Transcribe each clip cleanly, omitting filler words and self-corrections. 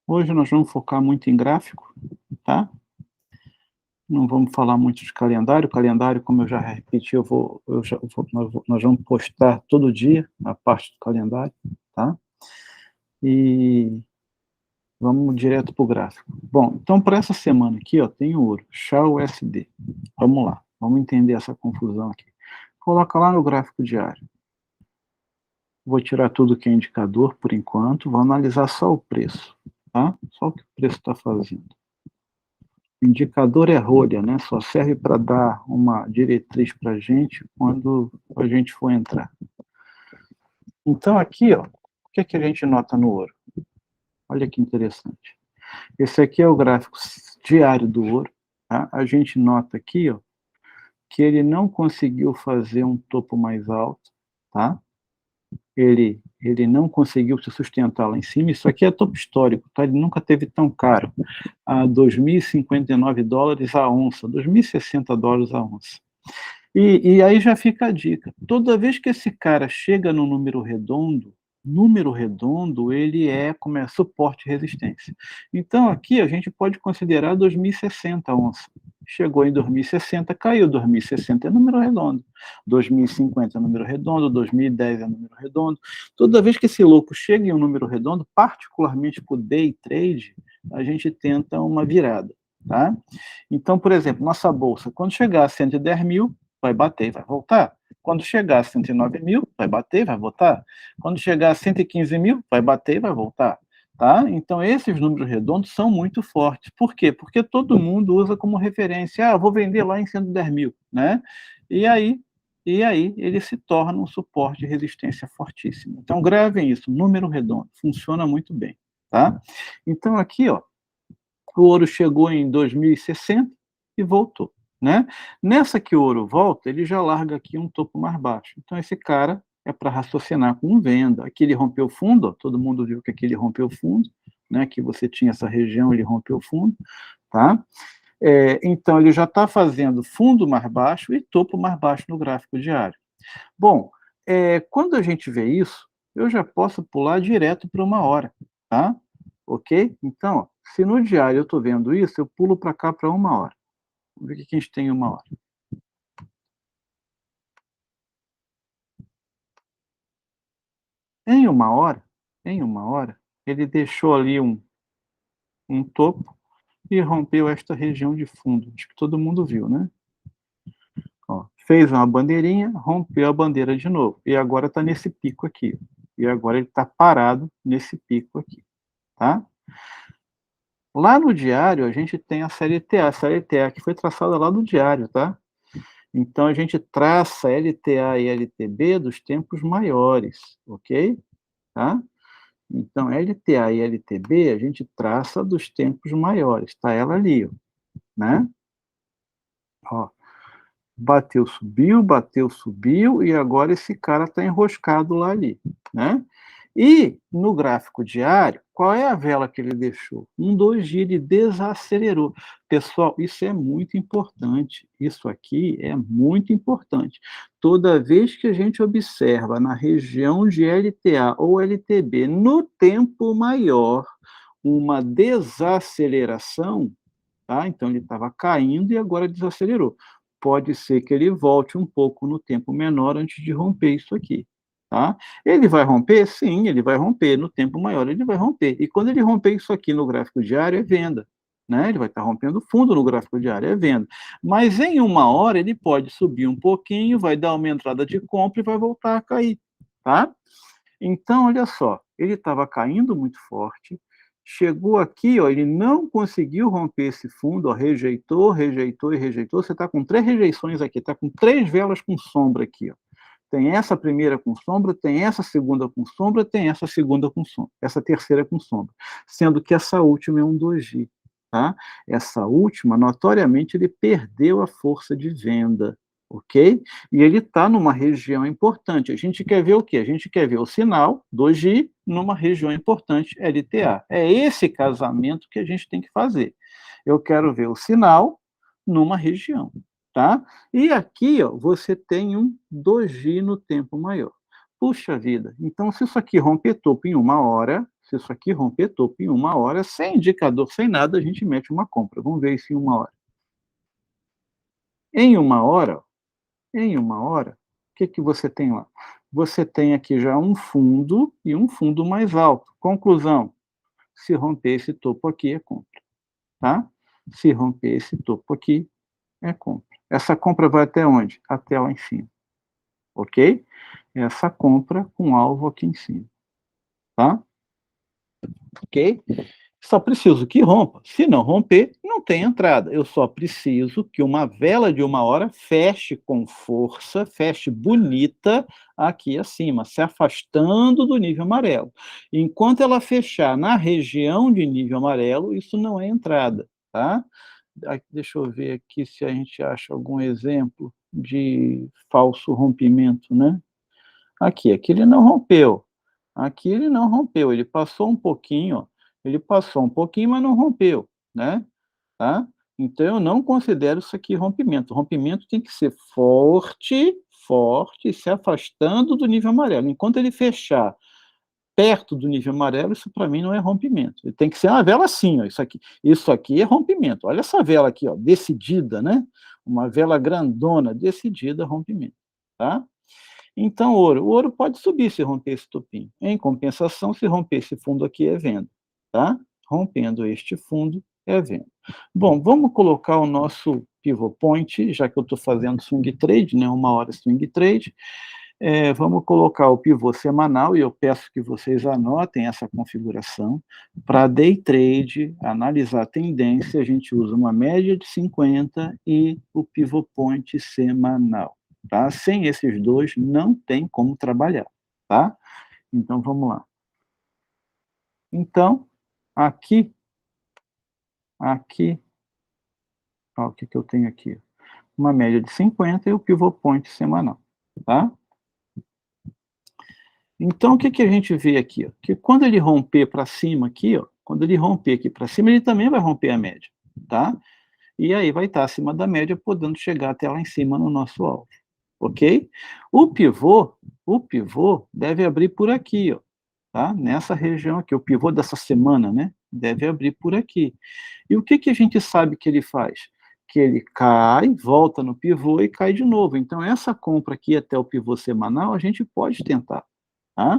Hoje nós vamos focar muito em gráfico, tá? Não vamos falar muito de calendário. Calendário, como eu já repeti, nós vamos postar todo dia a parte do calendário, tá? E vamos direto para o gráfico. Bom, então para essa semana aqui, ó, tem o ouro, XAU-USD. Vamos lá, vamos entender essa confusão aqui. Coloca lá no gráfico diário. Vou tirar tudo que é indicador por enquanto, vou analisar só o preço, tá? Só o que o preço está fazendo. Indicador é rolha, né? Só serve para dar uma diretriz para a gente quando a gente for entrar. Então, aqui, ó, o que, é que a gente nota no ouro? Olha que interessante. Esse aqui é o gráfico diário do ouro. Tá? A gente nota aqui, ó, que ele não conseguiu fazer um topo mais alto, tá? Ele não conseguiu se sustentar lá em cima. Isso aqui é topo histórico, tá? Ele nunca teve tão caro. A $2.059 a onça, $2.060 a onça. E aí já fica a dica. Toda vez que esse cara chega no número redondo ele é como é suporte e resistência. Então aqui a gente pode considerar 2060 a onça. Chegou em 2060, caiu 2060 é número redondo. 2050 é número redondo, 2010 é número redondo. Toda vez que esse louco chega em um número redondo, particularmente para o day trade, a gente tenta uma virada, tá? Então, por exemplo, nossa bolsa, quando chegar a 110 mil, vai bater e vai voltar. Quando chegar a 109 mil, vai bater e vai voltar. Quando chegar a 115 mil, vai bater e vai voltar. Tá? Então, esses números redondos são muito fortes. Por quê? Porque todo mundo usa como referência, vou vender lá em 110 mil, né? E aí ele se torna um suporte de resistência fortíssimo. Então, gravem isso, número redondo, funciona muito bem, tá? Então, aqui, ó, o ouro chegou em 2060 e voltou, né? Nessa que o ouro volta, ele já larga aqui um topo mais baixo. Então, esse cara é para raciocinar com venda. Aqui ele rompeu o fundo, ó, todo mundo viu que aqui ele rompeu o fundo, né? Que você tinha essa região, ele rompeu o fundo, tá? Então, ele já está fazendo fundo mais baixo e topo mais baixo no gráfico diário. Bom, quando a gente vê isso, eu já posso pular direto para uma hora, tá? Ok? Então, ó, se no diário eu estou vendo isso, eu pulo para cá para uma hora. Vamos ver o que a gente tem em uma hora. Em uma hora, ele deixou ali um topo e rompeu esta região de fundo. Acho que todo mundo viu, né? Ó, fez uma bandeirinha, rompeu a bandeira de novo. E agora está nesse pico aqui. E agora ele está parado nesse pico aqui, tá? Lá no diário, a gente tem a CLTA que foi traçada lá no diário, tá? Então, a gente traça LTA e LTB dos tempos maiores, ok? Tá? Então, LTA e LTB a gente traça dos tempos maiores, tá ela ali, ó, né? Ó, bateu, subiu, e agora esse cara está enroscado lá ali, né? E no gráfico diário, qual é a vela que ele deixou? Um doji, ele desacelerou. Pessoal, isso é muito importante. Isso aqui é muito importante. Toda vez que a gente observa na região de LTA ou LTB, no tempo maior, uma desaceleração, tá? Então ele estava caindo e agora desacelerou. Pode ser que ele volte um pouco no tempo menor antes de romper isso aqui, tá? Ele vai romper? Sim, ele vai romper. No tempo maior ele vai romper. E quando ele romper isso aqui no gráfico diário, é venda. Né? Ele vai estar rompendo fundo no gráfico diário, é venda. Mas em uma hora ele pode subir um pouquinho, vai dar uma entrada de compra e vai voltar a cair, tá? Então, olha só, ele estava caindo muito forte, chegou aqui, ó, ele não conseguiu romper esse fundo, ó, rejeitou, rejeitou e rejeitou. Você está com 3 rejeições aqui, está com 3 velas com sombra aqui. Ó. Tem essa primeira com sombra, tem essa segunda com sombra, tem essa segunda com sombra, essa terceira com sombra. Sendo que essa última é um doji. Tá? Essa última, notoriamente, ele perdeu a força de venda. Ok? E ele está numa região importante. A gente quer ver o quê? A gente quer ver o sinal doji numa região importante, LTA. É esse casamento que a gente tem que fazer. Eu quero ver o sinal numa região, tá? E aqui, ó, você tem um doji no tempo maior. Puxa vida, então se isso aqui romper topo em uma hora, Se isso aqui romper topo em 1 hora, sem indicador, sem nada, a gente mete uma compra. Vamos ver isso em 1 hora. Em 1 hora, o que que você tem lá? Você tem aqui já um fundo e um fundo mais alto. Conclusão: se romper esse topo aqui, é compra, tá? Se romper esse topo aqui, é compra. Essa compra vai até onde? Até lá em cima, ok? Essa compra com alvo aqui em cima, tá? Ok? Só preciso que rompa. Se não romper, não tem entrada. Eu só preciso que uma vela de 1 hora feche com força, feche bonita aqui acima, se afastando do nível amarelo. Enquanto ela fechar na região de nível amarelo, isso não é entrada, tá? Deixa eu ver aqui se a gente acha algum exemplo de falso rompimento, né? Aqui ele não rompeu. Aqui ele não rompeu, ele passou um pouquinho, ó, ele passou um pouquinho, mas não rompeu, né, tá. Então eu não considero isso aqui rompimento. Rompimento tem que ser forte, forte, se afastando do nível amarelo. Enquanto ele fechar perto do nível amarelo, isso para mim não é rompimento. Ele tem que ser uma vela assim, ó, isso aqui é rompimento. Olha essa vela aqui, ó, decidida, né, uma vela grandona, decidida, rompimento, tá. Então, o ouro pode subir se romper esse topinho. Em compensação, se romper esse fundo aqui, é venda, tá? Rompendo este fundo, é venda. Bom, vamos colocar o nosso pivot point, já que eu estou fazendo swing trade, né, 1 hora swing trade, vamos colocar o pivô semanal, e eu peço que vocês anotem essa configuração. Para day trade, analisar a tendência, a gente usa uma média de 50 e o pivot point semanal. Tá? Sem esses dois, não tem como trabalhar, tá? Então, vamos lá. Então, aqui, ó, o que que eu tenho aqui? Uma média de 50 e o pivot point semanal, tá? Então, o que que a gente vê aqui, ó? Que quando ele romper para cima aqui, ó, quando ele romper aqui para cima, ele também vai romper a média, tá? E aí vai estar acima da média, podendo chegar até lá em cima no nosso alvo, ok? O pivô deve abrir por aqui, ó, tá? Nessa região aqui, o pivô dessa semana, né? Deve abrir por aqui. E o que que a gente sabe que ele faz? Que ele cai, volta no pivô e cai de novo. Então, essa compra aqui até o pivô semanal, a gente pode tentar, tá?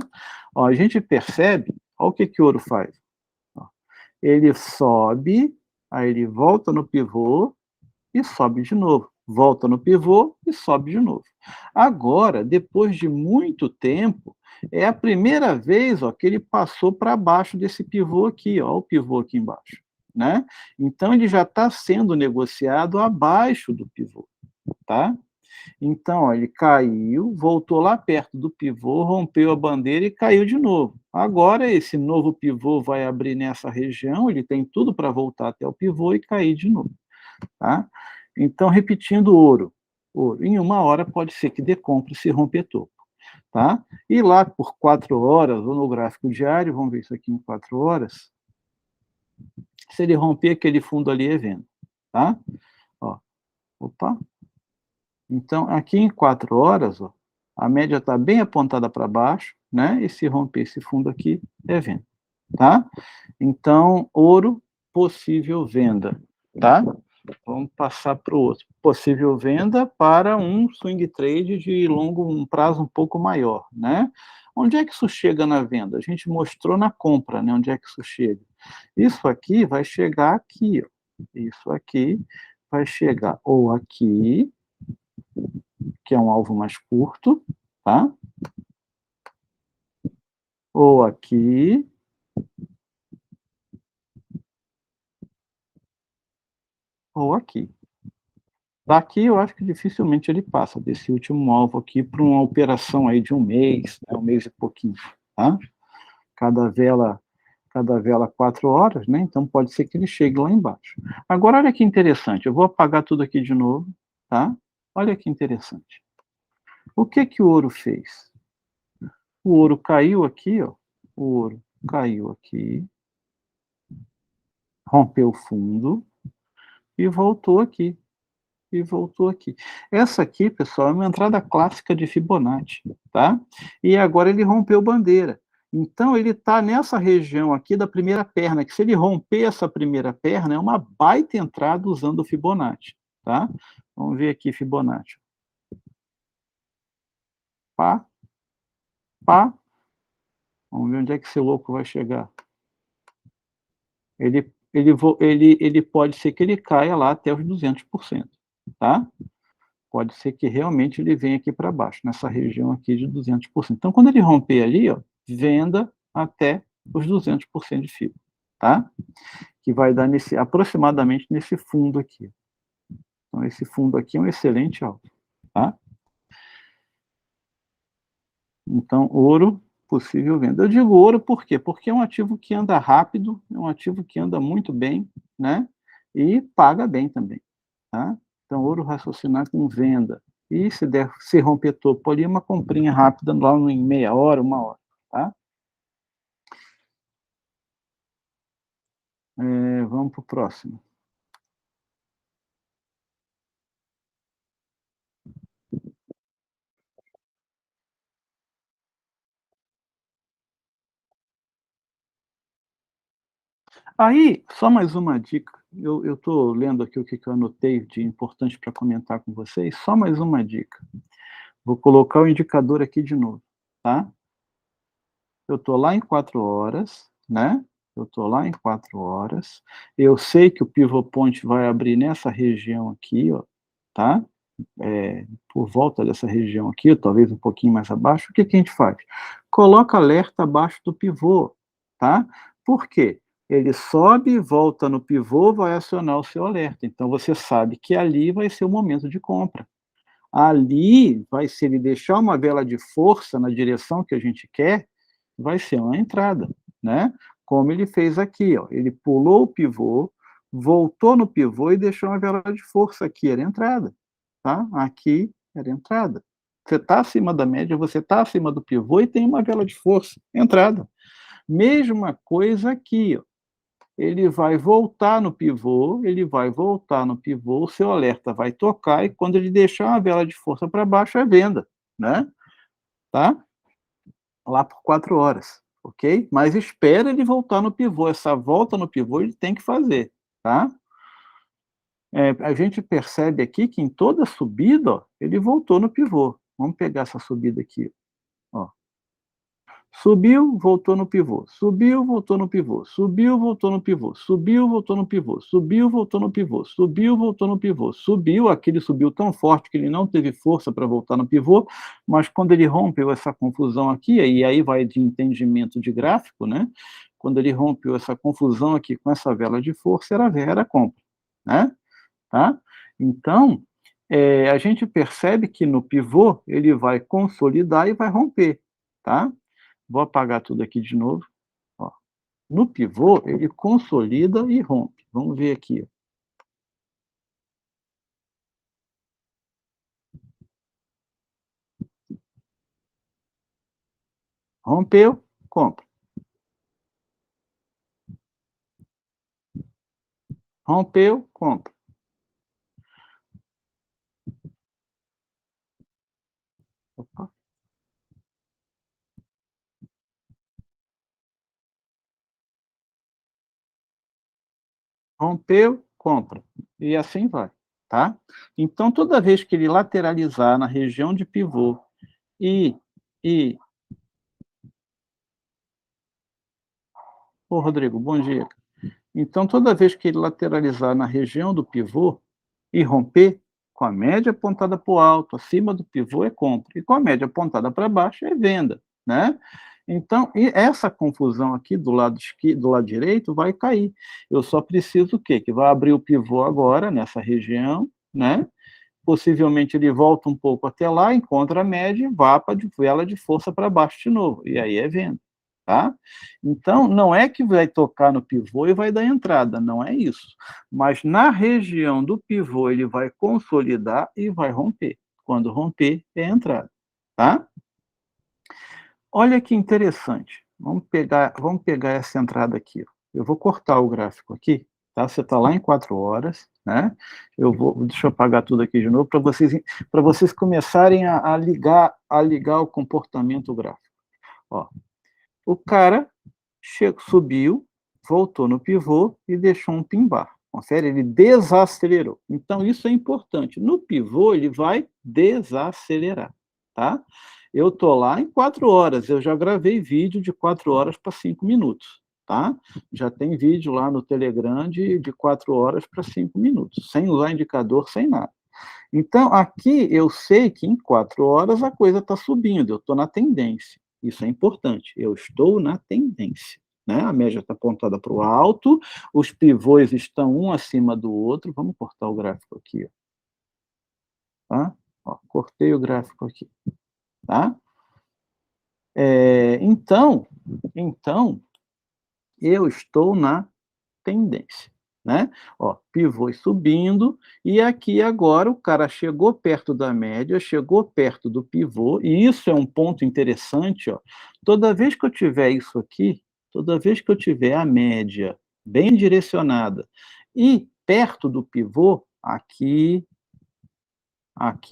Ó, a gente percebe, olha o que que o ouro faz. Ó, ele sobe, aí ele volta no pivô e sobe de novo. Volta no pivô e sobe de novo. Agora, depois de muito tempo, é a primeira vez, ó, que ele passou para baixo desse pivô aqui, ó, o pivô aqui embaixo, né? Então ele já está sendo negociado abaixo do pivô, tá? Então, ó, ele caiu, voltou lá perto do pivô, rompeu a bandeira e caiu de novo. Agora esse novo pivô vai abrir nessa região, ele tem tudo para voltar até o pivô e cair de novo, tá? Então, repetindo, ouro, em 1 hora pode ser que dê compra se romper topo, tá? E lá por 4 horas, ou no gráfico diário, vamos ver isso aqui em 4 horas, se ele romper aquele fundo ali, é venda, tá? Ó, opa. Então, aqui em 4 horas, ó, a média está bem apontada para baixo, né? E se romper esse fundo aqui, é venda, tá? Então, ouro, possível venda, tá? Vamos passar para o outro. Possível venda para um swing trade de um prazo um pouco maior, né? Onde é que isso chega na venda? A gente mostrou na compra, né? Onde é que isso chega? Isso aqui vai chegar aqui, ó. Isso aqui vai chegar ou aqui, que é um alvo mais curto, tá? Ou aqui, ou aqui. Daqui eu acho que dificilmente ele passa desse último alvo aqui para uma operação aí de 1 mês, né, 1 mês e pouquinho, tá? Cada vela 4 horas, né, então pode ser que ele chegue lá embaixo. Agora olha que interessante, eu vou apagar tudo aqui de novo, tá? Olha que interessante. O que que o ouro fez? O ouro caiu aqui, ó, o ouro caiu aqui, rompeu o fundo e voltou aqui. E voltou aqui. Essa aqui, pessoal, é uma entrada clássica de Fibonacci, tá? E agora ele rompeu bandeira. Então, ele está nessa região aqui da primeira perna, que se ele romper essa primeira perna, é uma baita entrada usando o Fibonacci, tá? Vamos ver aqui Fibonacci. Pá, pá. Vamos ver onde é que esse louco vai chegar. Ele pode ser que ele caia lá até os 200%, tá? Pode ser que realmente ele venha aqui para baixo, nessa região aqui de 200%. Então, quando ele romper ali, ó, venda até os 200% de fibra, tá? Que vai dar aproximadamente nesse fundo aqui. Então, esse fundo aqui é um excelente alvo, tá? Então, ouro, possível venda. Eu digo ouro por quê? Porque é um ativo que anda rápido, é um ativo que anda muito bem, né? E paga bem também, tá? Então, ouro raciocinar com venda. E se romper topo ali, uma comprinha rápida lá em meia hora, uma hora, tá? Vamos para o próximo. Aí, só mais uma dica. Eu estou lendo aqui o que eu anotei de importante para comentar com vocês. Só mais uma dica. Vou colocar o indicador aqui de novo, tá? Eu estou lá em 4 horas, né? Eu estou lá em 4 horas. Eu sei que o pivot point vai abrir nessa região aqui, ó, tá? Por volta dessa região aqui, talvez um pouquinho mais abaixo. O que que a gente faz? Coloca alerta abaixo do pivô, tá? Por quê? Ele sobe e volta no pivô, vai acionar o seu alerta. Então você sabe que ali vai ser o momento de compra. Ali vai ser ele deixar uma vela de força na direção que a gente quer, vai ser uma entrada, né? Como ele fez aqui, ó, ele pulou o pivô, voltou no pivô e deixou uma vela de força aqui, era entrada, tá? Aqui era entrada. Você está acima da média, você está acima do pivô e tem uma vela de força, entrada. Mesma coisa aqui, ó. Ele vai voltar no pivô, ele vai voltar no pivô, o seu alerta vai tocar e quando ele deixar uma vela de força para baixo é venda, né? Tá? Lá por 4 horas, ok? Mas espera ele voltar no pivô, essa volta no pivô ele tem que fazer, tá? A gente percebe aqui que em toda subida, ó, ele voltou no pivô. Vamos pegar essa subida aqui, ó. Subiu, voltou no pivô, subiu, voltou no pivô, subiu, voltou no pivô, subiu, voltou no pivô, subiu, voltou no pivô, subiu, voltou no pivô, subiu, aquele subiu tão forte que ele não teve força para voltar no pivô, mas quando ele rompeu essa confusão aqui, e aí vai de entendimento de gráfico, né? Quando ele rompeu essa confusão aqui com essa vela de força, era compra, né? Tá? Então, a gente percebe que no pivô ele vai consolidar e vai romper, tá? Vou apagar tudo aqui de novo. Ó. No pivô, ele consolida e rompe. Vamos ver aqui. Rompeu, compra. Rompeu, compra. Opa. Rompeu, compra. E assim vai, tá? Então, toda vez que ele lateralizar na região de pivô e... e... Ô, Rodrigo, bom dia. Então, toda vez que ele lateralizar na região do pivô e romper, com a média apontada para o alto, acima do pivô é compra, e com a média apontada para baixo é venda, né? Então, e essa confusão aqui do lado esquerdo, do lado direito vai cair. Eu só preciso o quê? Que vai abrir o pivô agora, nessa região, né? Possivelmente ele volta um pouco até lá, encontra a média e vá para de vela de força para baixo de novo, e aí é venda. Tá? Então, não é que vai tocar no pivô e vai dar entrada, não é isso. Mas na região do pivô ele vai consolidar e vai romper. Quando romper, é entrada. Tá? Olha que interessante. Vamos pegar essa entrada aqui. Eu vou cortar o gráfico aqui, tá? Você está lá em 4 horas, né? Deixa eu apagar tudo aqui de novo para vocês começarem a ligar o comportamento gráfico. Ó, O cara subiu, voltou no pivô e deixou um pin-bar. Confere? Ele desacelerou. Então, isso é importante. No pivô, ele vai desacelerar, tá? Eu tô lá em 4 horas, eu já gravei vídeo de 4 horas para 5 minutos, tá? Já tem vídeo lá no Telegram de 4 horas para 5 minutos, sem usar indicador, sem nada. Então, aqui eu sei que em 4 horas a coisa está subindo, eu estou na tendência. Isso é importante, eu estou na tendência. Né? A média está apontada para o alto, os pivôs estão um acima do outro. Vamos cortar o gráfico aqui. Tá? Ó, cortei o gráfico aqui. Tá? Então, eu estou na tendência. Né? Ó, pivôs subindo, e aqui agora o cara chegou perto da média, chegou perto do pivô, e isso é um ponto interessante, ó. Toda vez que eu tiver isso aqui, toda vez que eu tiver a média bem direcionada e perto do pivô, aqui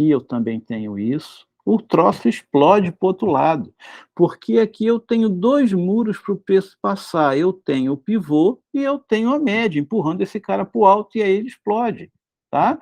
eu também tenho isso, o troço explode para o outro lado, porque aqui eu tenho 2 muros para o preço passar, eu tenho o pivô e eu tenho a média, empurrando esse cara para o alto, e aí ele explode, tá?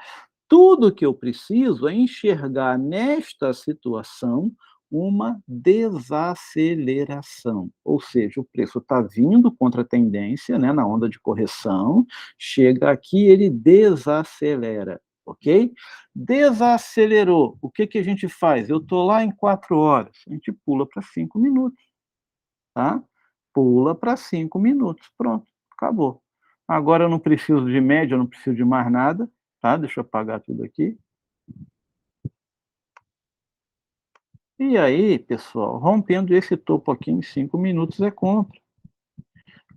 Tudo que eu preciso é enxergar nesta situação uma desaceleração, ou seja, o preço está vindo contra a tendência, né, na onda de correção, chega aqui, ele desacelera, ok? Desacelerou, o que a gente faz? Eu estou lá em 4 horas, a gente pula para 5 minutos, tá? Pula para 5 minutos, pronto, acabou. Agora eu não preciso de média, eu não preciso de mais nada, tá? Deixa eu apagar tudo aqui. E aí, pessoal, rompendo esse topo aqui em 5 minutos é compra.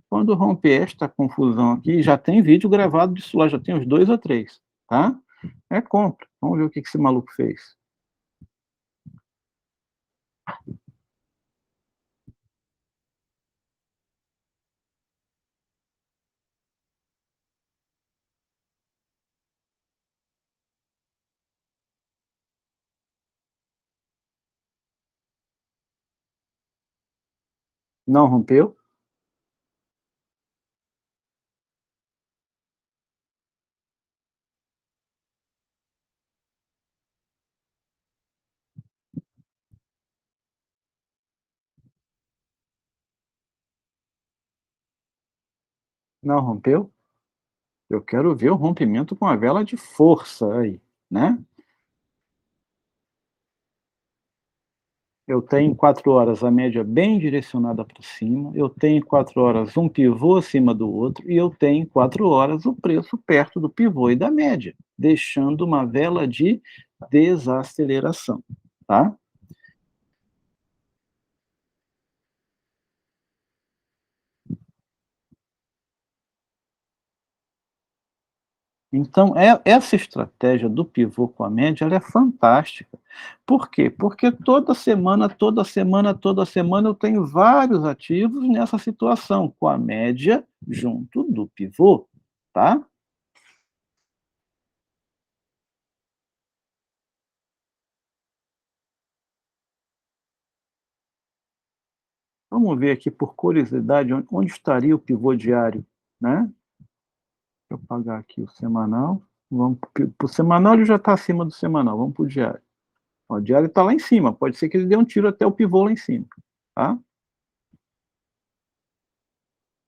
Quando romper esta confusão aqui, já tem vídeo gravado disso lá, já tem uns 2 ou 3, tá? É compra. Vamos ver o que esse maluco fez. Não rompeu? Não rompeu? Eu quero ver o rompimento com a vela de força aí, né? Eu tenho 4 horas a média bem direcionada para cima, eu tenho 4 horas um pivô acima do outro, e eu tenho 4 horas o preço perto do pivô e da média, deixando uma vela de desaceleração, tá? Então, essa estratégia do pivô com a média, ela é fantástica. Por quê? Porque toda semana, toda semana, toda semana eu tenho vários ativos nessa situação, com a média junto do pivô, tá? Vamos ver aqui, por curiosidade, onde estaria o pivô diário, né? Deixa eu apagar aqui o semanal. Vamos para o semanal, ele já está acima do semanal, vamos para o diário. Ó, o diário está lá em cima, pode ser que ele dê um tiro até o pivô lá em cima, tá?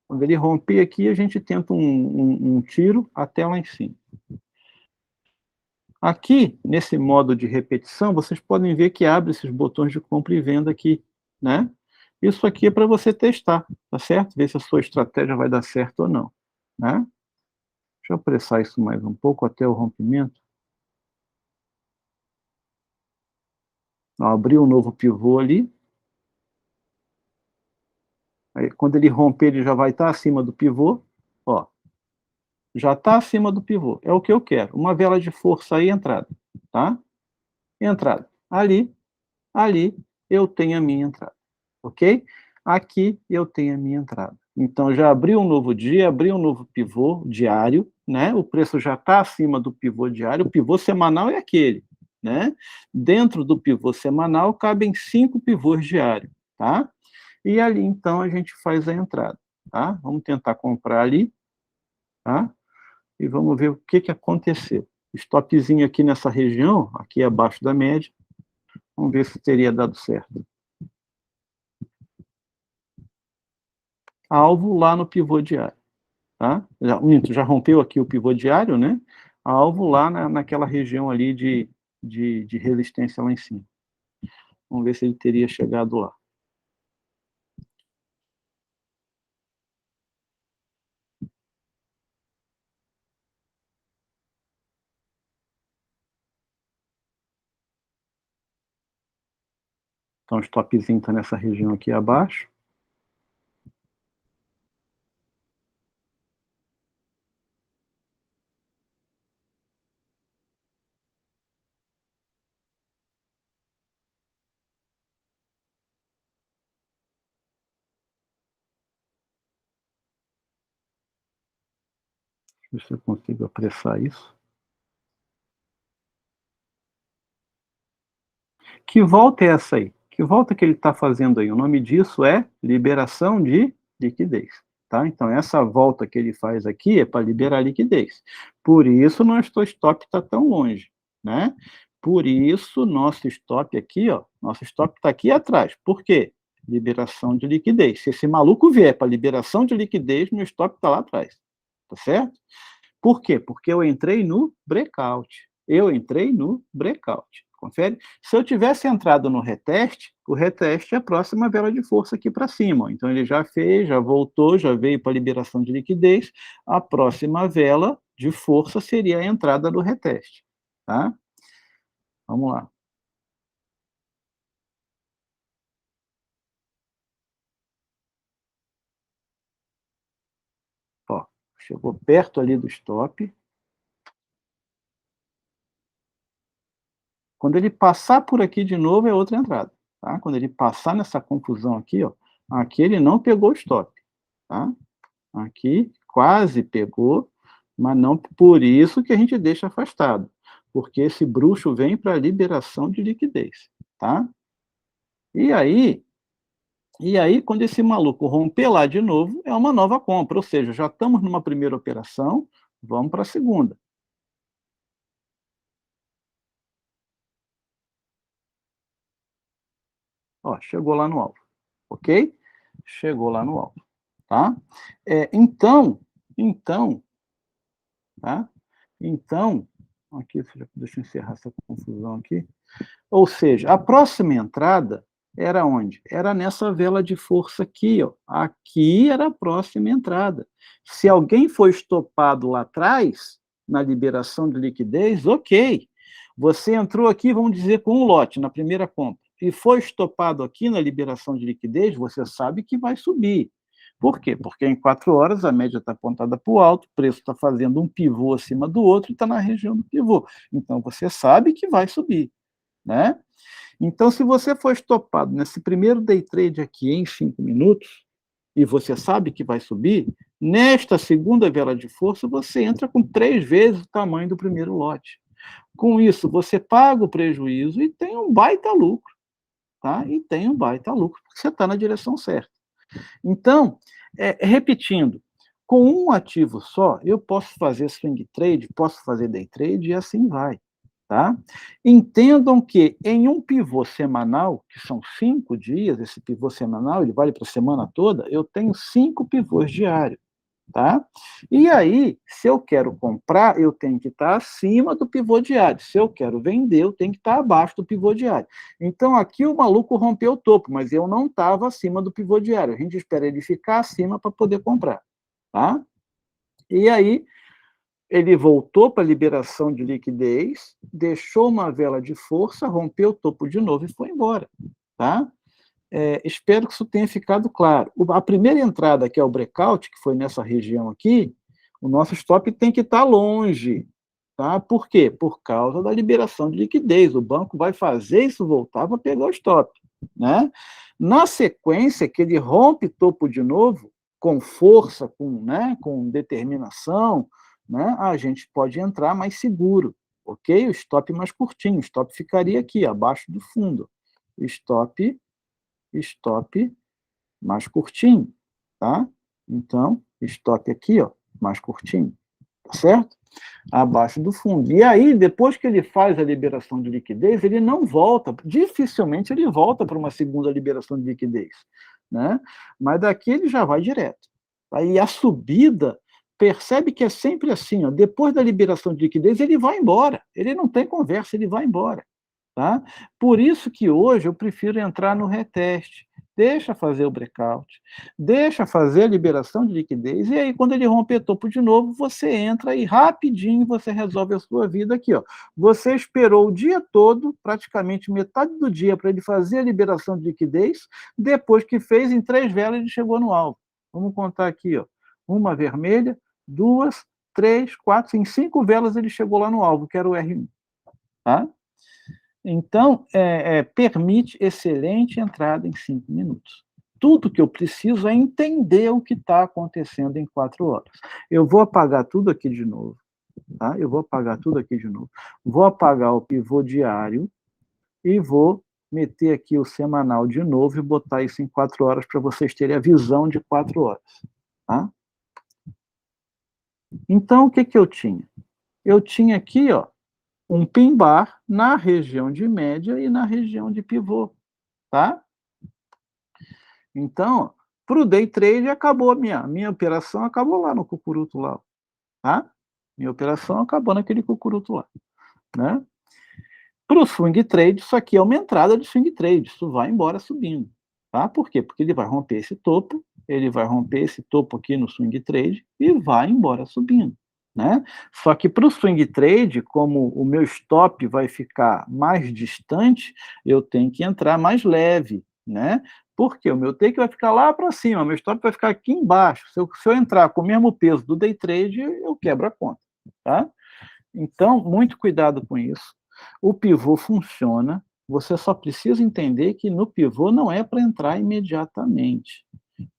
Quando ele romper aqui, a gente tenta um tiro até lá em cima. Aqui, nesse modo de repetição, vocês podem ver que abre esses botões de compra e venda aqui, né? Isso aqui é para você testar, tá certo? Ver se a sua estratégia vai dar certo ou não, né? Deixa eu apressar isso mais um pouco até o rompimento. Abrir um novo pivô ali. Aí, quando ele romper, ele já vai estar acima do pivô. Ó, já está acima do pivô. É o que eu quero. Uma vela de força aí, entrada, tá? Entrada. Ali eu tenho a minha entrada, ok? Aqui eu tenho a minha entrada. Então, já abri um novo dia, abri um novo pivô diário, né? O preço já está acima do pivô diário, o pivô semanal é aquele, né? Dentro do pivô semanal cabem 5 pivôs diários, tá? E ali, então, a gente faz a entrada, tá? Vamos tentar comprar ali, tá? E vamos ver o que que aconteceu. Stopzinho aqui nessa região, aqui abaixo da média, vamos ver se teria dado certo. Alvo lá no pivô diário, tá? Já rompeu aqui o pivô diário, né? Alvo lá naquela região ali de resistência lá em cima. Vamos ver se ele teria chegado lá. Então, o stopzinho está nessa região aqui abaixo. Ver se eu consigo apressar isso. Que volta é essa aí? Que volta que ele está fazendo aí? O nome disso é liberação de liquidez. Tá? Então, essa volta que ele faz aqui é para liberar liquidez. Por isso, nosso stop está tão longe. Né? Por isso, nosso stop aqui, ó, nosso stop está aqui atrás. Por quê? Liberação de liquidez. Se esse maluco vier para liberação de liquidez, meu stop está lá atrás. Tá certo? Por quê? Porque eu entrei no breakout. Eu entrei no breakout. Confere? Se eu tivesse entrado no reteste, o reteste é a próxima vela de força aqui para cima. Então, ele já fez, já voltou, já veio para a liberação de liquidez. A próxima vela de força seria a entrada do reteste. Tá? Vamos lá. Ó, chegou perto ali do stop. Quando ele passar por aqui de novo, é outra entrada. Tá? Quando ele passar nessa confusão aqui, ó, aqui ele não pegou o stop. Tá? Aqui quase pegou, mas não por isso que a gente deixa afastado, porque esse bruxo vem para liberação de liquidez, tá? E aí, quando esse maluco romper lá de novo, é uma nova compra, ou seja, já estamos numa primeira operação, vamos para a segunda. Ó, chegou lá no alvo, ok? Chegou lá no alvo, tá? Então, tá? Então, aqui, deixa eu encerrar essa confusão aqui. Ou seja, a próxima entrada era onde? Era nessa vela de força aqui, ó. Aqui era a próxima entrada. Se alguém foi estopado lá atrás, na liberação de liquidez, ok. Você entrou aqui, vamos dizer, com um lote na primeira compra, e foi estopado aqui na liberação de liquidez, você sabe que vai subir. Por quê? Porque em 4 horas a média está apontada para o alto, o preço está fazendo um pivô acima do outro e está na região do pivô. Então você sabe que vai subir. Né? Então, se você for estopado nesse primeiro day trade aqui em 5 minutos, e você sabe que vai subir, nesta segunda vela de força, você entra com 3 vezes o tamanho do primeiro lote. Com isso, você paga o prejuízo e tem um baita lucro. Tá? E tem um baita lucro, porque você está na direção certa. Então, repetindo, com um ativo só, eu posso fazer swing trade, posso fazer day trade e assim vai. Tá? Entendam que em um pivô semanal, que são 5 dias, esse pivô semanal, ele vale para a semana toda, eu tenho 5 pivôs diários. Tá? E aí, se eu quero comprar, eu tenho que estar acima do pivô diário. Se eu quero vender, eu tenho que estar abaixo do pivô diário. Então, aqui o maluco rompeu o topo, mas eu não estava acima do pivô diário. A gente espera ele ficar acima para poder comprar. Tá? E aí, ele voltou para a liberação de liquidez, deixou uma vela de força, rompeu o topo de novo e foi embora. Tá? Espero que isso tenha ficado claro. A primeira entrada, que é o breakout, que foi nessa região aqui, o nosso stop tem que estar longe. Tá? Por quê? Por causa da liberação de liquidez. O banco vai fazer isso voltar para pegar o stop. Né? Na sequência, que ele rompe topo de novo, com força, com determinação, né, a gente pode entrar mais seguro, ok? O stop mais curtinho, o stop ficaria aqui, abaixo do fundo. Stop, stop, mais curtinho, tá? Então, stop aqui, ó, mais curtinho, tá certo? Abaixo do fundo. E aí, depois que ele faz a liberação de liquidez, ele não volta, dificilmente ele volta para uma segunda liberação de liquidez, né? Mas daqui ele já vai direto. Aí a subida, percebe que é sempre assim, ó, depois da liberação de liquidez, ele vai embora, ele não tem conversa, ele vai embora. Tá? Por isso que hoje eu prefiro entrar no reteste, deixa fazer o breakout, deixa fazer a liberação de liquidez, e aí quando ele romper topo de novo, você entra e rapidinho você resolve a sua vida aqui. Ó. Você esperou o dia todo, praticamente metade do dia, para ele fazer a liberação de liquidez, depois que fez, em 3 velas ele chegou no alvo. Vamos contar aqui, ó. Uma vermelha, 2, 3, 4, em 5 velas ele chegou lá no alvo, que era o R1. Tá? Então, permite excelente entrada em 5 minutos. Tudo que eu preciso é entender o que está acontecendo em 4 horas. Eu vou apagar tudo aqui de novo. Tá? Eu vou apagar tudo aqui de novo. Vou apagar o pivô diário e vou meter aqui o semanal de novo e botar isso em 4 horas para vocês terem a visão de 4 horas. Tá? Então, o que, que eu tinha? Eu tinha aqui, ó, um pin bar na região de média e na região de pivô, tá? Então, para o day trade, acabou a minha operação acabou lá no cucuruto lá, tá? Minha operação acabou naquele cucuruto lá, né? Para o swing trade, isso aqui é uma entrada de swing trade, isso vai embora subindo, tá? Por quê? Porque ele vai romper esse topo, ele vai romper esse topo aqui no swing trade e vai embora subindo. Né? Só que para o swing trade, como o meu stop vai ficar mais distante, eu tenho que entrar mais leve, né? Porque o meu take vai ficar lá para cima, o meu stop vai ficar aqui embaixo. Se eu entrar com o mesmo peso do day trade, eu quebro a conta, tá? Então, muito cuidado com isso. O pivô funciona, você só precisa entender que no pivô não é para entrar imediatamente.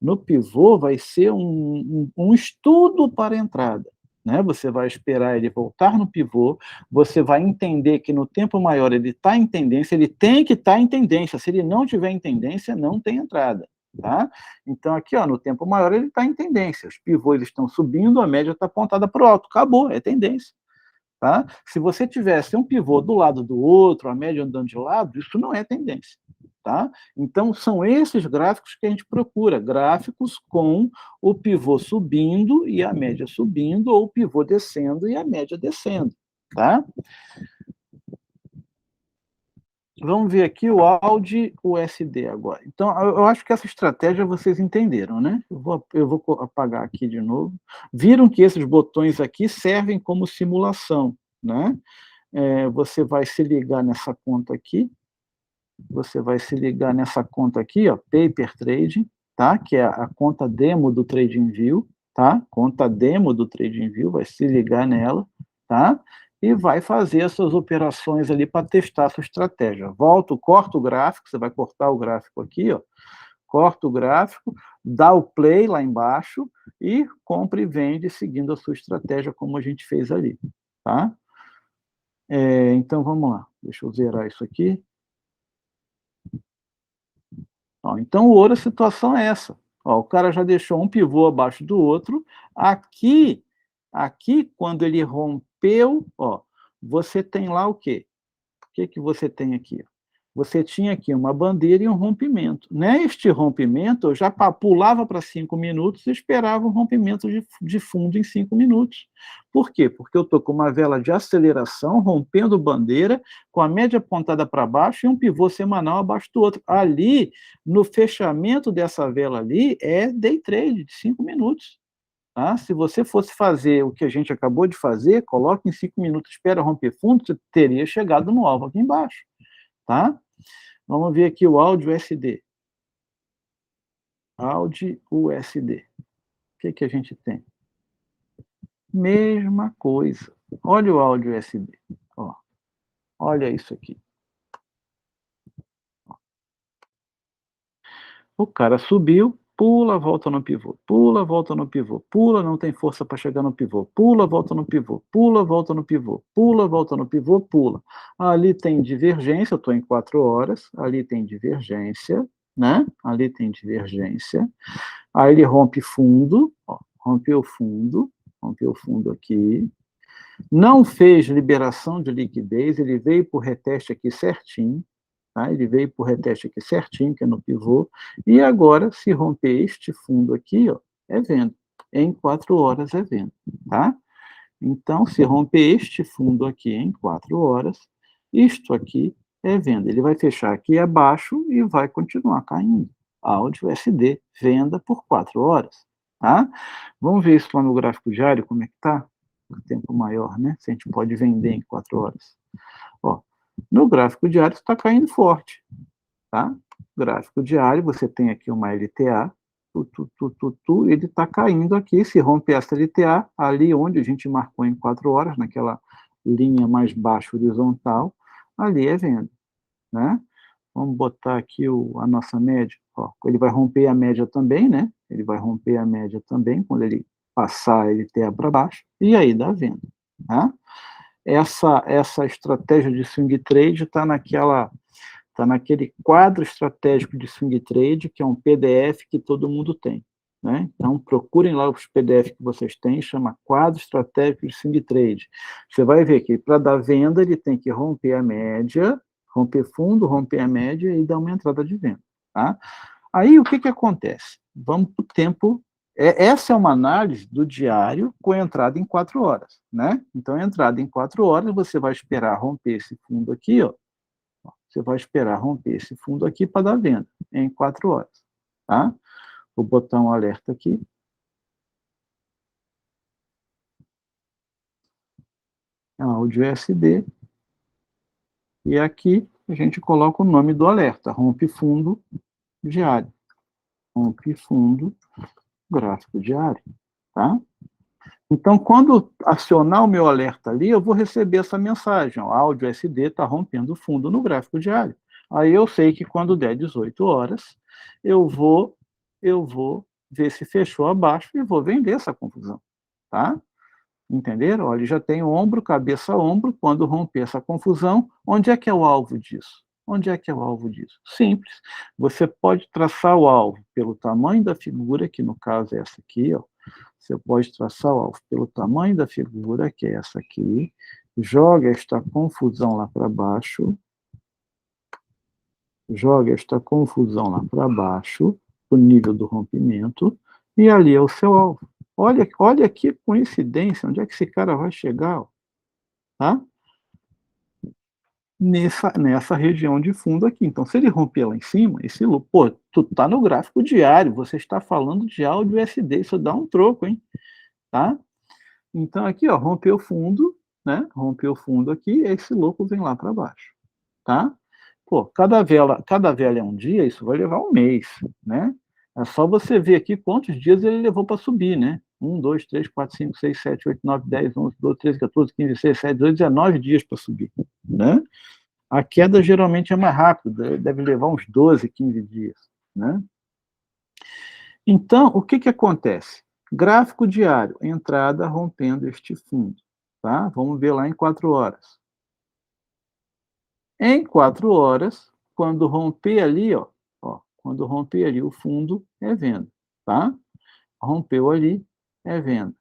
No pivô vai ser um estudo para a entrada. Né? Você vai esperar ele voltar no pivô, você vai entender que no tempo maior ele está em tendência, ele tem que estar em tendência. Se ele não tiver em tendência, não tem entrada. Tá? Então, aqui, ó, no tempo maior, ele está em tendência. Os pivôs estão subindo, a média está apontada para o alto. Acabou, é tendência. Tá? Se você tivesse um pivô do lado do outro, a média andando de lado, isso não é tendência. Tá? Então, são esses gráficos que a gente procura, gráficos com o pivô subindo e a média subindo, ou o pivô descendo e a média descendo. Tá? Vamos ver aqui o Audi USD agora. Então, eu acho que essa estratégia vocês entenderam, né? Eu vou apagar aqui de novo. Viram que esses botões aqui servem como simulação, né? Você vai se ligar nessa conta aqui, você vai se ligar nessa conta aqui, ó, Paper Trading, tá? Que é a conta demo do TradingView, tá? Conta demo do TradingView, vai se ligar nela, tá? E vai fazer essas operações ali para testar a sua estratégia. Corta o gráfico, você vai cortar o gráfico aqui, ó, corta o gráfico, dá o play lá embaixo e compra e vende seguindo a sua estratégia como a gente fez ali, tá? Então, vamos lá. Deixa eu zerar isso aqui. Ó, então, o ouro, a situação é essa. Ó, o cara já deixou um pivô abaixo do outro. Aqui, quando ele rompeu, ó, você tem lá o quê? O que, que você tem aqui? Você tinha aqui uma bandeira e um rompimento. Neste rompimento, eu já pulava para 5 minutos e esperava um rompimento de fundo em 5 minutos. Por quê? Porque eu estou com uma vela de aceleração, rompendo bandeira, com a média apontada para baixo e um pivô semanal abaixo do outro. Ali, no fechamento dessa vela ali, é day trade de 5 minutos. Tá? Se você fosse fazer o que a gente acabou de fazer, coloque em 5 minutos, espera romper fundo, você teria chegado no alvo aqui embaixo. Tá? Vamos ver aqui o Audi USD. Audi USD. O que a gente tem? Mesma coisa. Olha o Audi USD. Ó, olha isso aqui. O cara subiu, pula, volta no pivô, pula, volta no pivô, pula, não tem força para chegar no pivô, pula, volta no pivô, pula, volta no pivô, pula, volta no pivô, pula. Ali tem divergência, eu estou em 4 horas, ali tem divergência, né? Ali tem divergência. Aí ele rompe fundo, ó, rompeu fundo aqui. Não fez liberação de liquidez, ele veio para o reteste aqui certinho, tá? Ele veio para o reteste aqui certinho, que é no pivô, e agora, se romper este fundo aqui, ó, é venda. Em 4 horas é venda, tá? Então, se romper este fundo aqui em 4 horas, isto aqui é venda. Ele vai fechar aqui abaixo e vai continuar caindo. Áudio SD, venda por 4 horas, tá? Vamos ver isso lá no gráfico diário, como é que tá? O tempo maior, né? Se a gente pode vender em 4 horas. Ó, no gráfico diário está caindo forte, tá? Gráfico diário, você tem aqui uma LTA, ele está caindo aqui, se romper essa LTA, ali onde a gente marcou em 4 horas, naquela linha mais baixa horizontal, ali é venda, né? Vamos botar aqui a nossa média, ó, ele vai romper a média também, né? Ele vai romper a média também, quando ele passar a LTA para baixo, e aí dá venda, tá? Essa estratégia de swing trade está naquele quadro estratégico de swing trade, que é um PDF que todo mundo tem, né? Então, procurem lá os PDF que vocês têm, chama quadro estratégico de swing trade. Você vai ver que para dar venda, ele tem que romper a média, romper fundo, romper a média e dar uma entrada de venda, tá? Aí, o que acontece? Vamos para o tempo. Essa é uma análise do diário com entrada em 4 horas, né? Então, entrada em 4 horas, você vai esperar romper esse fundo aqui, ó. Você vai esperar romper esse fundo aqui para dar venda em 4 horas, tá? Vou botar um alerta aqui. Áudio SD. E aqui a gente coloca o nome do alerta, rompe fundo diário. Rompe fundo gráfico diário, tá? Então, quando acionar o meu alerta ali, eu vou receber essa mensagem, ó, áudio SD está rompendo fundo no gráfico diário. Aí eu sei que quando der 18 horas, eu vou ver se fechou abaixo e vou vender essa confusão, tá? Entenderam? Olha, já tem ombro, cabeça, ombro, quando romper essa confusão, onde é que é o alvo disso? Onde é que é o alvo disso? Simples. Você pode traçar o alvo pelo tamanho da figura, que no caso é essa aqui, ó. Você pode traçar o alvo pelo tamanho da figura, que é essa aqui, joga esta confusão lá para baixo, joga esta confusão lá para baixo, o nível do rompimento, e ali é o seu alvo. Olha que coincidência, onde é que esse cara vai chegar, ó, tá? Nessa região de fundo aqui. Então, se ele romper lá em cima, pô, tu tá no gráfico diário, você está falando de áudio SD, isso dá um troco, hein? Tá? Então, aqui, ó, rompeu o fundo, né? Rompeu o fundo aqui, esse louco vem lá para baixo, tá? Pô, cada vela é um dia, isso vai levar um mês, né? É só você ver aqui quantos dias ele levou para subir, né? 1, 2, 3, 4, 5, 6, 7, 8, 9, 10, 11, 12, 13, 14, 15, 16, 17, 18, 19 dias para subir, né? A queda geralmente é mais rápida, deve levar uns 12, 15 dias, né? Então, o que acontece? Gráfico diário, entrada rompendo este fundo, tá? Vamos ver lá em 4 horas. Em 4 horas, quando romper ali, ó, quando romper ali o fundo, é venda, tá? Rompeu ali, é venda.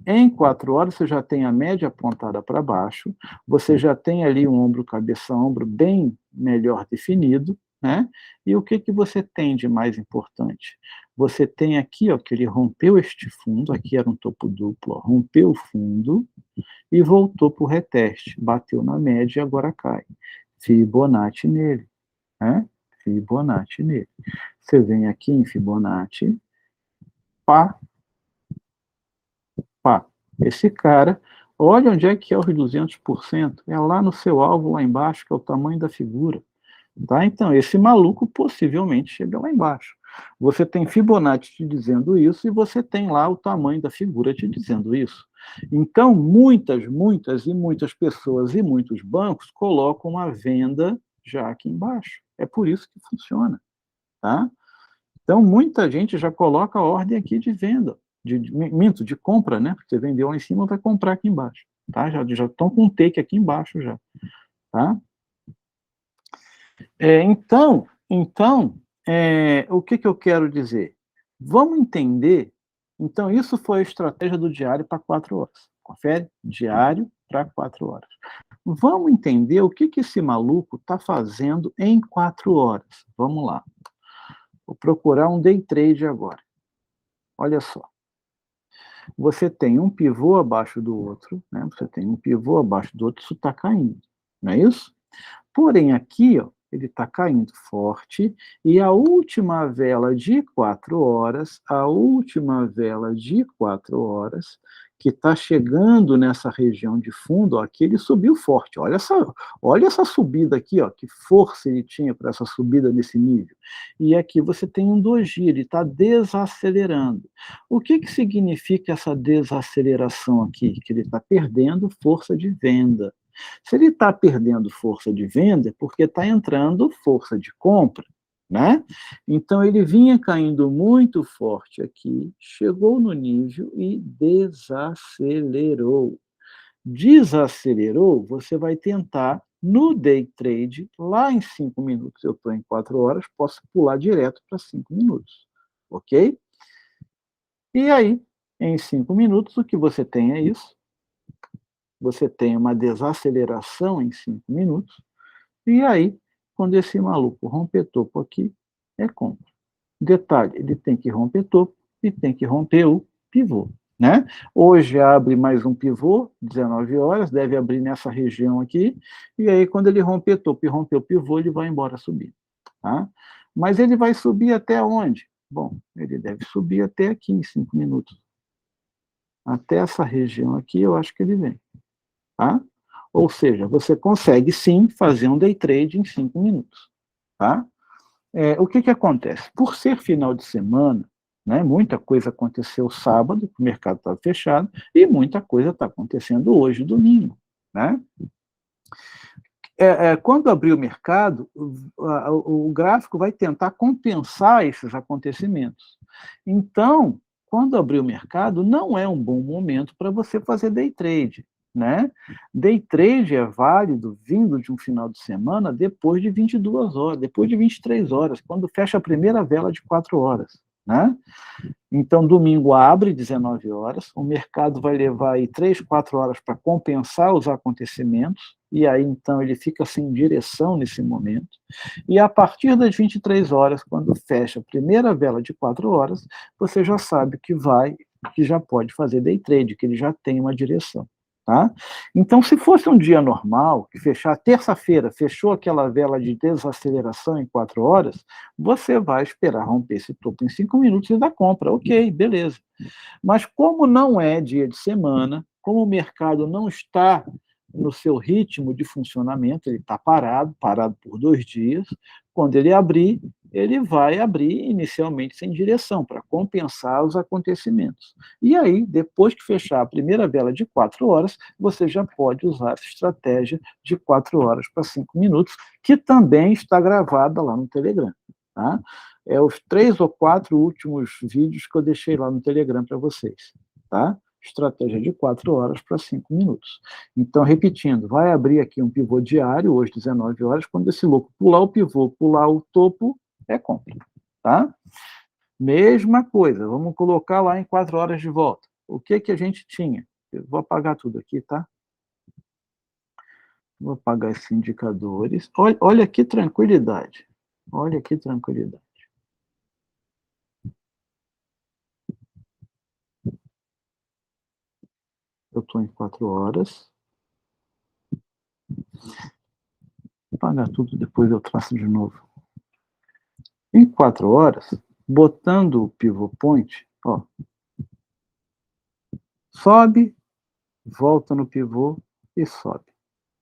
Em 4 horas, você já tem a média apontada para baixo, você já tem ali um ombro, cabeça, ombro bem melhor definido, né? E o que você tem de mais importante? Você tem aqui, ó, que ele rompeu este fundo, aqui era um topo duplo, ó, rompeu o fundo e voltou para o reteste, bateu na média e agora cai. Fibonacci nele, né? Fibonacci nele. Você vem aqui em Fibonacci, pá, pá. Esse cara, olha onde é que é os 200%. É lá no seu alvo, lá embaixo, que é o tamanho da figura. Tá? Então, esse maluco possivelmente chega lá embaixo. Você tem Fibonacci te dizendo isso e você tem lá o tamanho da figura te dizendo isso. Então, muitas pessoas e muitos bancos colocam a venda já aqui embaixo. É por isso que funciona. Tá? Então, muita gente já coloca a ordem aqui de venda, de compra, né? Porque você vendeu lá em cima, vai comprar aqui embaixo. Tá? Já estão com um take aqui embaixo já. Tá? Então, o que que eu quero dizer? Vamos entender, então isso foi a estratégia do diário para 4 horas. Confere? Diário para 4 horas. Vamos entender o que que esse maluco está fazendo em 4 horas. Vamos lá. Vou procurar um day trade agora. Olha só. Você tem um pivô abaixo do outro, né? Você tem um pivô abaixo do outro, isso está caindo, não é isso? Porém, aqui, ó, ele está caindo forte, e a última vela de 4 horas, a última vela de 4 horas, que está chegando nessa região de fundo, ó, aqui ele subiu forte. Olha essa subida aqui, ó, que força ele tinha para essa subida nesse nível. E aqui você tem um doji, ele está desacelerando. O que que significa essa desaceleração aqui? Que ele está perdendo força de venda. Se ele está perdendo força de venda, é porque está entrando força de compra, né? Então, ele vinha caindo muito forte aqui, chegou no nível e desacelerou. Desacelerou, você vai tentar, no day trade, lá em 5 minutos, eu estou em 4 horas, posso pular direto para 5 minutos, ok? E aí, em 5 minutos, o que você tem é isso, você tem uma desaceleração em 5 minutos, e aí, quando esse maluco romper topo aqui, é compra. Detalhe, ele tem que romper topo e tem que romper o pivô, né? Hoje abre mais um pivô, 19 horas, deve abrir nessa região aqui, e aí quando ele romper topo e romper o pivô, ele vai embora subir, tá? Mas ele vai subir até onde? Bom, ele deve subir até aqui em 5 minutos. Até essa região aqui, eu acho que ele vem, tá? Ou seja, você consegue sim fazer um day trade em 5 minutos, tá? O que que acontece? Por ser final de semana, né, muita coisa aconteceu sábado, o mercado estava fechado, e muita coisa está acontecendo hoje, domingo, né? Quando abrir o mercado, o gráfico vai tentar compensar esses acontecimentos. Então, quando abrir o mercado, não é um bom momento para você fazer day trade, né? Day trade é válido vindo de um final de semana depois de 22 horas, depois de 23 horas, quando fecha a primeira vela de 4 horas, né? Então, domingo abre 19 horas, o mercado vai levar aí 3, 4 horas para compensar os acontecimentos, e aí então ele fica sem direção nesse momento, e a partir das 23 horas, quando fecha a primeira vela de 4 horas, você já sabe que já pode fazer day trade, que ele já tem uma direção. Tá? Então, se fosse um dia normal, que fechar terça-feira, fechou aquela vela de desaceleração em 4 horas, você vai esperar romper esse topo em 5 minutos e dar compra. Ok, beleza. Mas como não é dia de semana, como o mercado não está no seu ritmo de funcionamento, ele está parado por 2 dias, quando ele vai abrir inicialmente sem direção, para compensar os acontecimentos. E aí, depois que fechar a primeira vela de 4 horas, você já pode usar essa estratégia de 4 horas para 5 minutos, que também está gravada lá no Telegram. Tá? Os 3 ou 4 últimos vídeos que eu deixei lá no Telegram para vocês. Tá? Estratégia de 4 horas para 5 minutos. Então, repetindo, vai abrir aqui um pivô diário, hoje 19 horas, quando esse louco pular o pivô, pular o topo, é compra, tá? Mesma coisa, vamos colocar lá em 4 horas de volta. O que que a gente tinha? Eu vou apagar tudo aqui, tá? Vou apagar esses indicadores. Olha que tranquilidade. Olha que tranquilidade. Eu estou em 4 horas. Vou apagar tudo, depois eu traço de novo. Em 4 horas, botando o pivô point, ó, sobe, volta no pivô e sobe,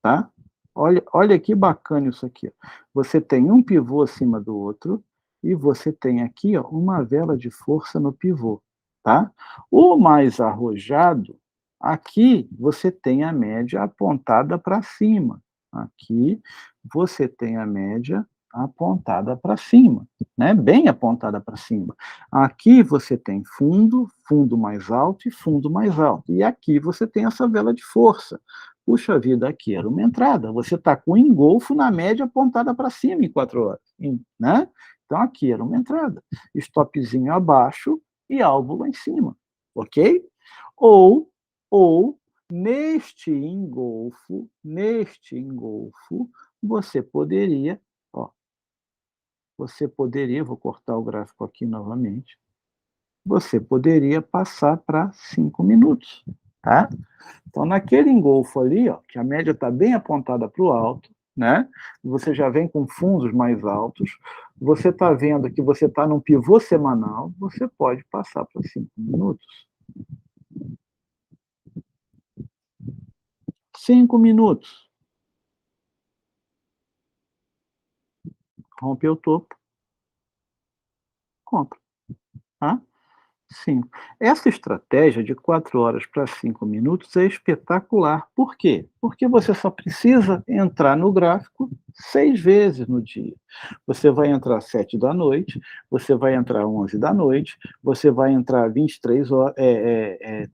tá? Olha que bacana isso aqui. Ó. Você tem um pivô acima do outro e você tem aqui ó, uma vela de força no pivô, tá? O mais arrojado, aqui você tem a média apontada para cima. Aqui você tem a média apontada para cima, né? Bem apontada para cima. Aqui você tem fundo, fundo mais alto e fundo mais alto. E aqui você tem essa vela de força. Puxa vida, aqui era uma entrada. Você está com o engolfo na média apontada para cima em 4 horas, né? Então, aqui era uma entrada. Stopzinho abaixo e alvo lá em cima. Ok? Ou, ou neste engolfo, você poderia, ó, você poderia, vou cortar o gráfico aqui novamente, você poderia passar para 5 minutos, tá? Então, naquele engolfo ali, ó, que a média está bem apontada para o alto, né? Você já vem com fundos mais altos, você está vendo que você está num pivô semanal, você pode passar para 5 minutos. 5 minutos. Rompeu o topo, compra, tá? 5. Essa estratégia de 4 horas para 5 minutos é espetacular. Por quê? Porque você só precisa entrar no gráfico 6 vezes no dia. Você vai entrar às 7 da noite, você vai entrar às 11 da noite, você vai entrar às 23 horas,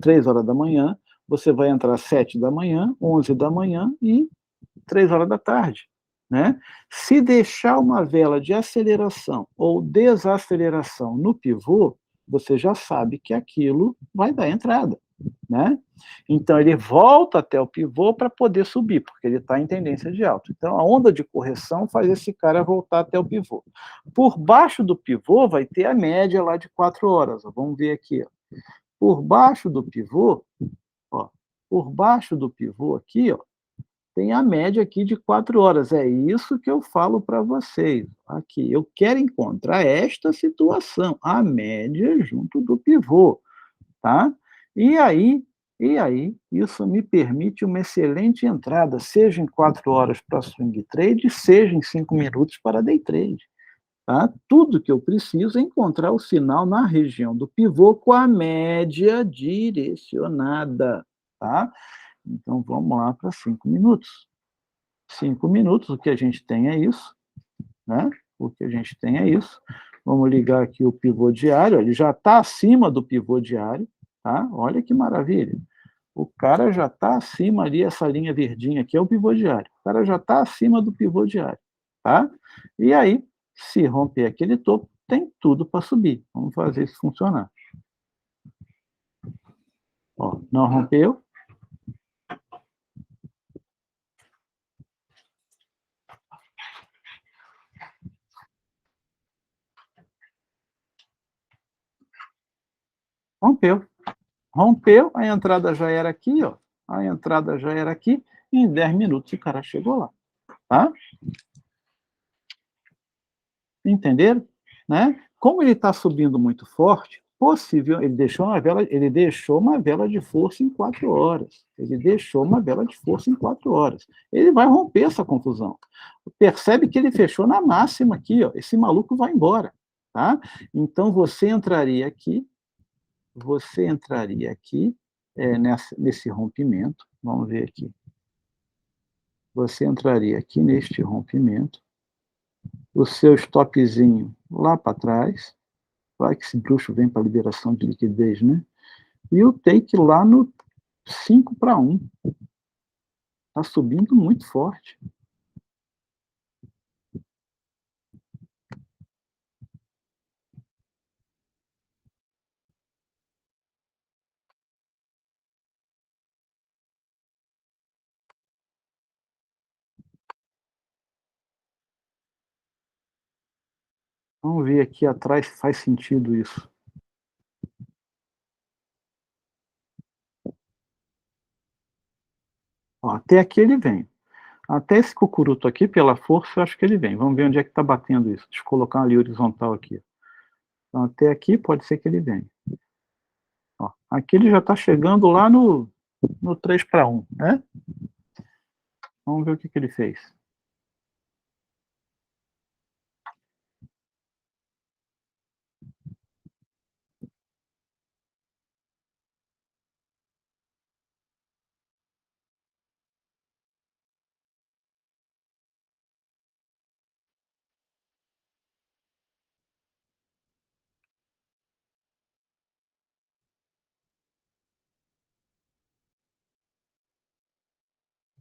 3 horas da manhã, você vai entrar às 7 da manhã, 11 da manhã e 3 horas da tarde. Né? Se deixar uma vela de aceleração ou desaceleração no pivô, você já sabe que aquilo vai dar entrada. Né? Então, ele volta até o pivô para poder subir, porque ele está em tendência de alta. Então, a onda de correção faz esse cara voltar até o pivô. Por baixo do pivô vai ter a média lá de 4 horas. Ó. Vamos ver aqui. Ó. Por baixo do pivô, ó, por baixo do pivô aqui, ó, tem a média aqui de 4 horas. É isso que eu falo para vocês. Aqui, eu quero encontrar esta situação, a média junto do pivô, tá? E aí, isso me permite uma excelente entrada, seja em 4 horas para swing trade, seja em 5 minutos para day trade. Tá? Tudo que eu preciso é encontrar o sinal na região do pivô com a média direcionada. Tá? Então, vamos lá para 5 minutos. 5 minutos, o que a gente tem é isso, né? O que a gente tem é isso. Vamos ligar aqui o pivô diário, ele já está acima do pivô diário, tá? Olha que maravilha. O cara já está acima ali, essa linha verdinha aqui é o pivô diário. O cara já está acima do pivô diário, tá? E aí, se romper aquele topo, tem tudo para subir. Vamos fazer isso funcionar. Ó, não rompeu, rompeu. Rompeu, a entrada já era aqui, ó. A entrada já era aqui, e em 10 minutos o cara chegou lá, tá? Entenderam? Né? Como ele está subindo muito forte, possível, ele deixou uma vela de força em 4 horas. Ele deixou uma vela de força em 4 horas. Ele vai romper essa confusão. Percebe que ele fechou na máxima aqui, ó. Esse maluco vai embora, tá? Então você entraria aqui nesse rompimento. Vamos ver aqui. Você entraria aqui neste rompimento, o seu stopzinho lá para trás, vai que esse bruxo vem para liberação de liquidez, né? E o take lá no 5 para 1. Está subindo muito forte. Vamos ver aqui atrás se faz sentido isso. Ó, até aqui ele vem. Até esse cucuruto aqui, pela força, eu acho que ele vem. Vamos ver onde é que está batendo isso. Deixa eu colocar ali horizontal aqui. Então, até aqui pode ser que ele venha. Ó, aqui ele já está chegando lá no 3 para 1, né? Vamos ver o que ele fez.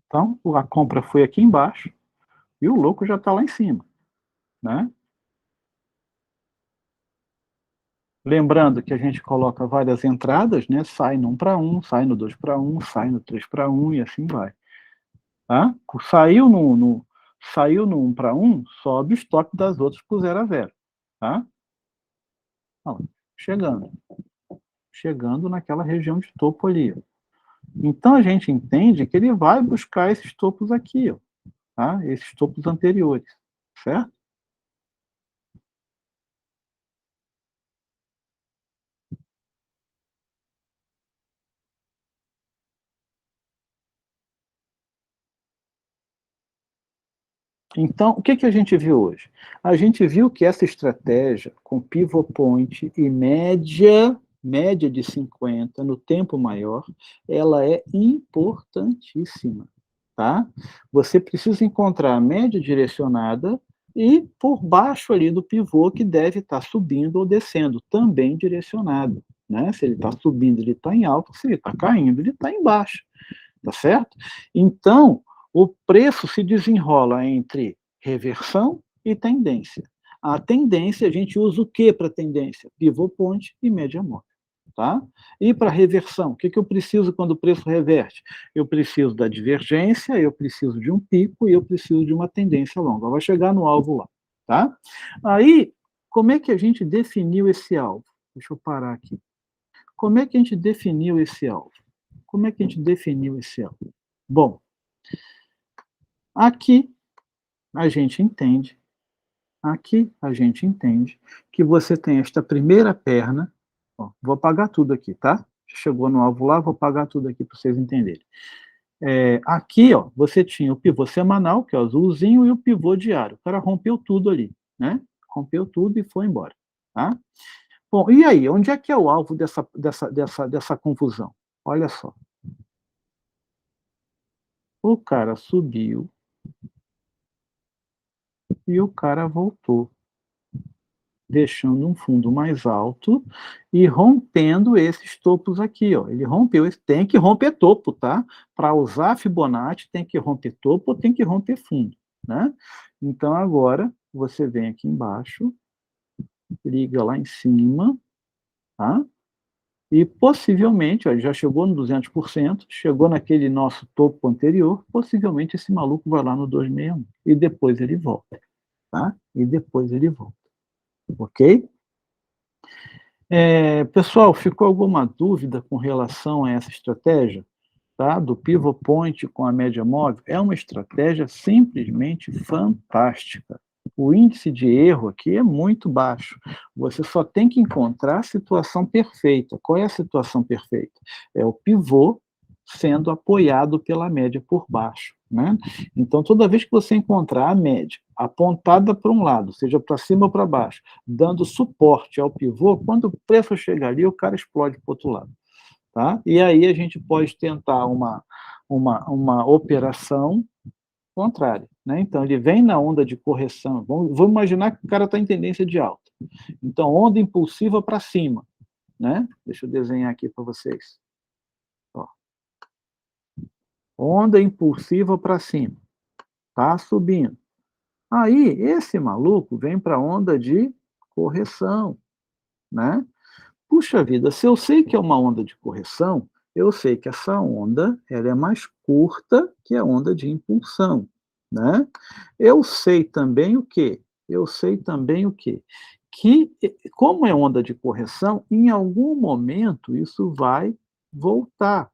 Então, a compra foi aqui embaixo e o louco já está lá em cima, né? Lembrando que a gente coloca várias entradas, né? Sai no 1 para 1, sai no 2 para 1, sai no 3 para 1 e assim vai, tá? Saiu no 1 para 1, sobe o estoque das outras para o 0 a 0, tá? Ó, chegando, chegando naquela região de topo ali, ó. Então a gente entende que ele vai buscar esses topos aqui, ó, tá? Esses topos anteriores, certo? Então, o que que a gente viu hoje? A gente viu que essa estratégia com pivot point e média de 50 no tempo maior, ela é importantíssima, tá? Você precisa encontrar a média direcionada e por baixo ali do pivô que deve estar subindo ou descendo, também direcionado, né? Se ele está subindo, ele está em alta, se ele está caindo, ele está em baixa, tá certo? Então, o preço se desenrola entre reversão e tendência. A tendência, a gente usa o que para tendência? Pivot point e média móvel. Tá? E para reversão, o que, que eu preciso quando o preço reverte? Eu preciso da divergência, eu preciso de um pico e eu preciso de uma tendência longa. Vai chegar no alvo lá. Tá? Aí, como é que a gente definiu esse alvo? Deixa eu parar aqui. Como é que a gente definiu esse alvo? Como é que a gente definiu esse alvo? Bom, aqui a gente entende, aqui a gente entende que você tem esta primeira perna, ó, vou apagar tudo aqui, tá? Chegou no alvo lá, vou apagar tudo aqui para vocês entenderem. Aqui, ó, você tinha o pivô semanal, que é o azulzinho, e o pivô diário. O cara rompeu tudo ali, né? Rompeu tudo e foi embora, tá? Bom, e aí, onde é que é o alvo dessa confusão? Olha só. O cara subiu e o cara voltou, deixando um fundo mais alto e rompendo esses topos aqui, ó. Ele rompeu, tem que romper topo, tá? Para usar Fibonacci, tem que romper topo ou tem que romper fundo, né? Então agora você vem aqui embaixo, liga lá em cima, tá? E possivelmente, ó, ele já chegou no 200%, chegou naquele nosso topo anterior, possivelmente esse maluco vai lá no 261 e depois ele volta, tá? E depois ele volta, ok? Pessoal, ficou alguma dúvida com relação a essa estratégia, tá? Do pivot point com a média móvel? É uma estratégia simplesmente fantástica. O índice de erro aqui é muito baixo. Você só tem que encontrar a situação perfeita. Qual é a situação perfeita? É o pivô sendo apoiado pela média por baixo, né? Então, toda vez que você encontrar a média apontada para um lado, seja para cima ou para baixo, dando suporte ao pivô, quando o preço chegar ali, o cara explode para o outro lado, tá? E aí a gente pode tentar uma operação contrária, né? Então, ele vem na onda de correção. Vamos imaginar que o cara está em tendência de alta. Então, onda impulsiva para cima, né? Deixa eu desenhar aqui para vocês. Ó. Onda impulsiva para cima. Tá subindo. Aí, esse maluco vem para a onda de correção, né? Puxa vida, se eu sei que é uma onda de correção, eu sei que essa onda ela é mais curta que a onda de impulsão, né? Eu sei também o quê? Eu sei também o quê? Que, como é onda de correção, em algum momento isso vai voltar,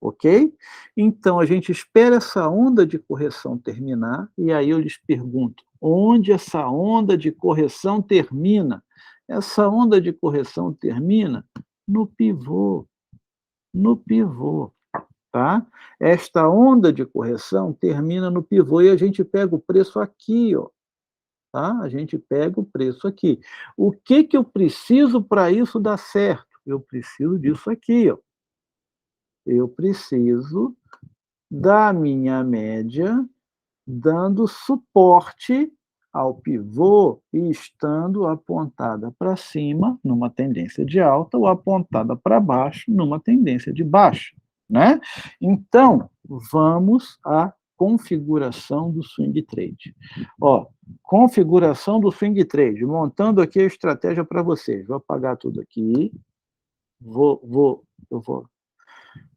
ok? Então, a gente espera essa onda de correção terminar, e aí eu lhes pergunto, onde essa onda de correção termina? Essa onda de correção termina no pivô, no pivô, tá? Esta onda de correção termina no pivô e a gente pega o preço aqui, ó, tá? A gente pega o preço aqui. O que que eu preciso para isso dar certo? Eu preciso disso aqui, ó. Eu preciso da minha média dando suporte ao pivô e estando apontada para cima numa tendência de alta ou apontada para baixo numa tendência de baixa, né? Então, vamos à configuração do swing trade. Ó, configuração do swing trade, montando aqui a estratégia para vocês. Vou apagar tudo aqui. Eu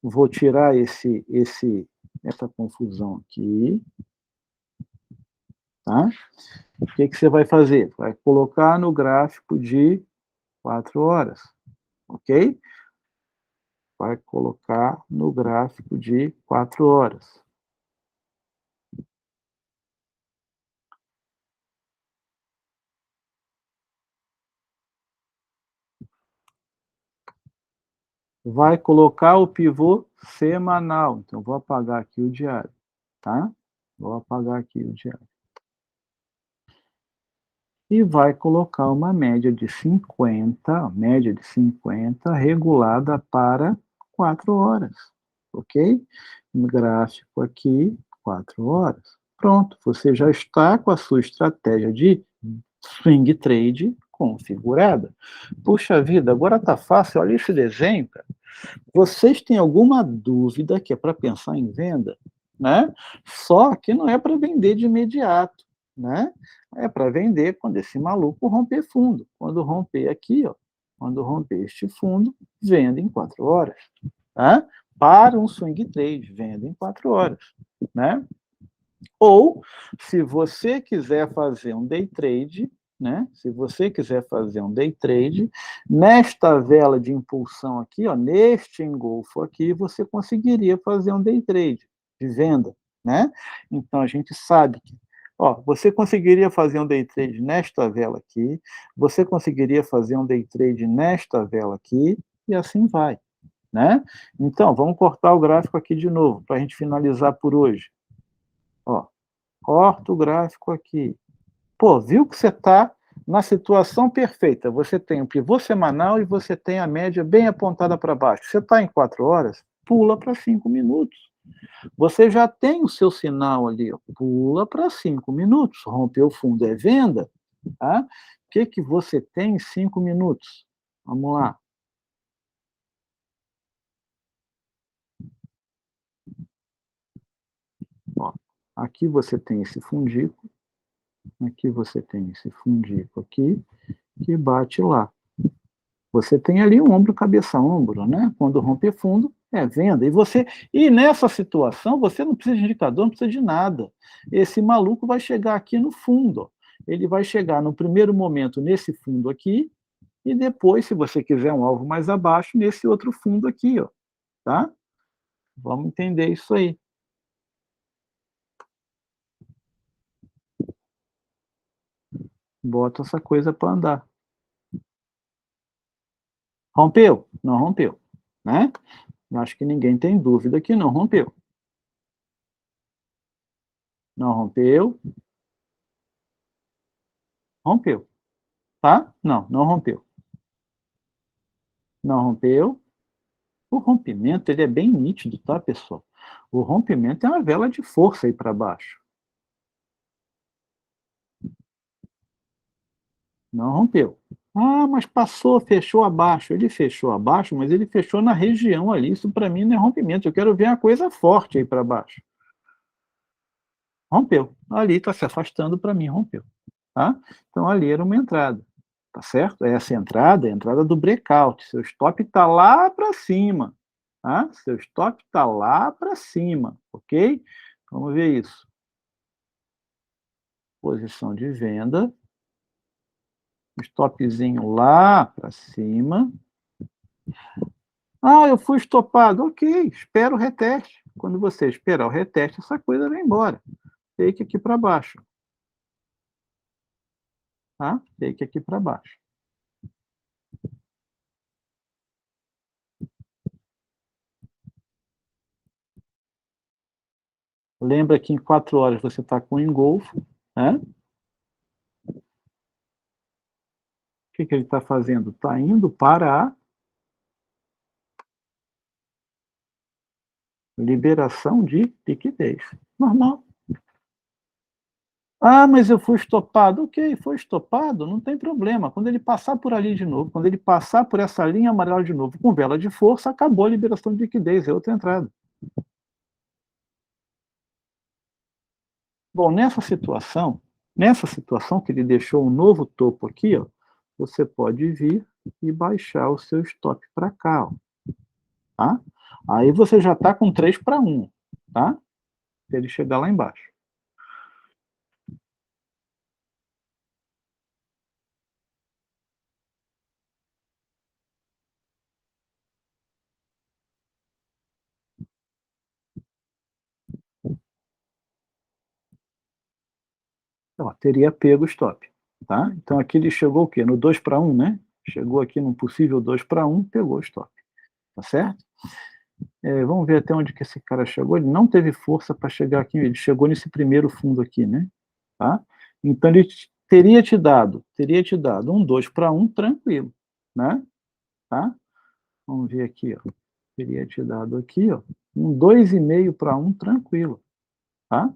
vou tirar essa confusão aqui, tá? O que você vai fazer? Vai colocar no gráfico de 4 horas, ok? Vai colocar no gráfico de 4 horas. Vai colocar o pivô semanal. Então, vou apagar aqui o diário, tá? Vou apagar aqui o diário. E vai colocar uma média de 50, regulada para 4 horas, ok? No gráfico aqui, 4 horas. Pronto, você já está com a sua estratégia de swing trade configurada. Puxa vida, agora tá fácil, olha esse desenho, cara. Vocês têm alguma dúvida que é para pensar em venda, né? Só que não é para vender de imediato, né? É para vender quando esse maluco romper fundo. Quando romper aqui, ó, quando romper este fundo, venda em 4 horas, tá? Para um swing trade, venda em 4 horas, né? Ou, se você quiser fazer um day trade, né? Se você quiser fazer um day trade, nesta vela de impulsão aqui, ó, neste engolfo aqui, você conseguiria fazer um day trade de venda, né? Então a gente sabe que, ó, você conseguiria fazer um day trade nesta vela aqui, você conseguiria fazer um day trade nesta vela aqui, e assim vai, né? Então, vamos cortar o gráfico aqui de novo, para a gente finalizar por hoje. Ó, corta o gráfico aqui. Pô, viu que você está na situação perfeita. Você tem o pivô semanal e você tem a média bem apontada para baixo. Você está em 4 horas, pula para 5 minutos. Você já tem o seu sinal ali, ó, pula para 5 minutos. Rompeu o fundo é venda. Tá? O que você tem em 5 minutos? Vamos lá. Ó, aqui você tem esse fundico. Aqui você tem esse fundico aqui, que bate lá. Você tem ali um ombro, cabeça, ombro, né? Quando romper fundo, é venda. E nessa situação, você não precisa de indicador, não precisa de nada. Esse maluco vai chegar aqui no fundo. Ó. Ele vai chegar no primeiro momento nesse fundo aqui, e depois, se você quiser um alvo mais abaixo, nesse outro fundo aqui, ó. Tá? Vamos entender isso aí. Bota essa coisa para andar. Rompeu? Não rompeu. Né? Acho que ninguém tem dúvida que não rompeu. Não rompeu. Rompeu. Tá? Não, não rompeu. Não rompeu. O rompimento ele é bem nítido, tá, pessoal? O rompimento é uma vela de força aí para baixo. Não rompeu. Ah, mas passou, fechou abaixo. Ele fechou abaixo, mas ele fechou na região ali. Isso para mim não é rompimento. Eu quero ver uma coisa forte aí para baixo. Rompeu. Ali está se afastando, para mim rompeu. Tá? Então ali era uma entrada. Tá certo? Essa entrada é a entrada do breakout. Seu stop está lá para cima. Tá? Seu stop está lá para cima. Ok? Vamos ver isso. Posição de venda. Stopzinho lá para cima. Ah, eu fui estopado. Ok, espera o reteste. Quando você esperar o reteste, essa coisa vai embora. Take aqui para baixo. Tá? Take aqui para baixo. Lembra que em 4 horas você está com engolfo, né? O que ele está fazendo? Está indo para a liberação de liquidez. Normal. Ah, mas eu fui estopado. Ok, foi estopado, não tem problema. Quando ele passar por ali de novo, quando ele passar por essa linha amarela de novo com vela de força, acabou a liberação de liquidez, é outra entrada. Bom, nessa situação que ele deixou um novo topo aqui, ó, você pode vir e baixar o seu stop para cá, ó, tá? Aí você já está com 3-1, tá? Se ele chegar lá embaixo. Ó, teria pego o stop, tá? Então aqui ele chegou o quê? No 2-1, né? Chegou aqui num possível 2-1, pegou o stop, tá certo? Vamos ver até onde que esse cara chegou. Ele não teve força para chegar aqui, ele chegou nesse primeiro fundo aqui, né? Tá? Então ele teria te dado um 2-1 tranquilo, né? Tá? Vamos ver aqui, ó. Teria te dado aqui, ó, um 2,5-1 tranquilo, tá?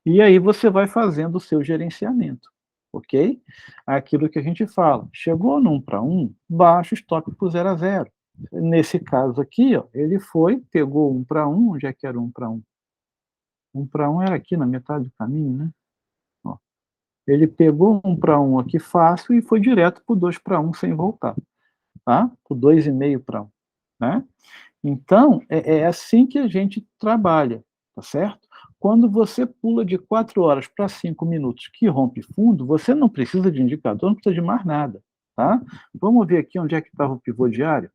E aí você vai fazendo o seu gerenciamento, ok? Aquilo que a gente fala, chegou no 1-1, baixa o stop para o 0-0. Nesse caso aqui, ó, ele foi, pegou 1-1, onde é que era 1-1? 1-1 era aqui na metade do caminho, né? Ó, ele pegou 1-1 aqui fácil e foi direto para o 2-1 sem voltar, tá? Para o 2,5-1, né? Então, é assim que a gente trabalha, tá certo? Quando você pula de 4 horas para 5 minutos, que rompe fundo, você não precisa de indicador, não precisa de mais nada, tá? Vamos ver aqui onde é que estava o pivô diário.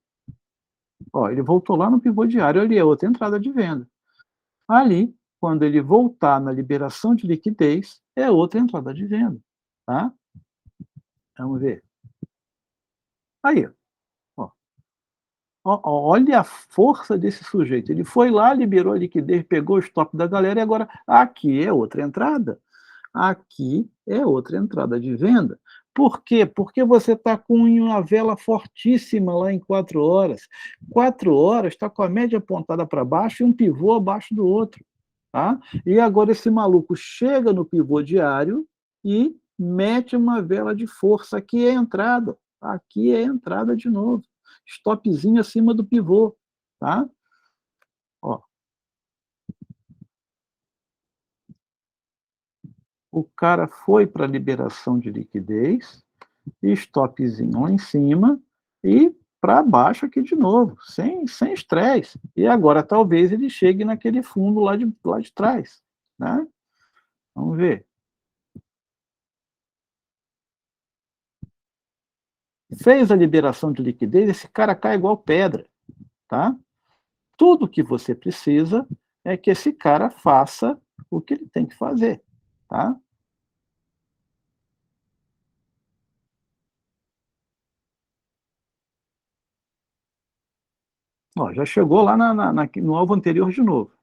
Ó, ele voltou lá no pivô diário, ali é outra entrada de venda. Ali, quando ele voltar na liberação de liquidez, é outra entrada de venda, tá? Vamos ver. Aí, ó. Olha a força desse sujeito. Ele foi lá, liberou a liquidez, pegou o stop da galera e agora aqui é outra entrada. Aqui é outra entrada de venda. Por quê? Porque você está com uma vela fortíssima lá em 4 horas. 4 horas está com a média apontada para baixo e um pivô abaixo do outro. Tá? E agora esse maluco chega no pivô diário e mete uma vela de força. Aqui é a entrada. Aqui é a entrada de novo. Stopzinho acima do pivô. Tá? Ó, o cara foi para a liberação de liquidez, stopzinho lá em cima e para baixo aqui de novo, sem estresse. E agora talvez ele chegue naquele fundo lá de trás. Né? Vamos ver. Fez a liberação de liquidez, esse cara cai igual pedra. Tá? Tudo que você precisa é que esse cara faça o que ele tem que fazer. Tá? Ó, já chegou lá no alvo anterior de novo.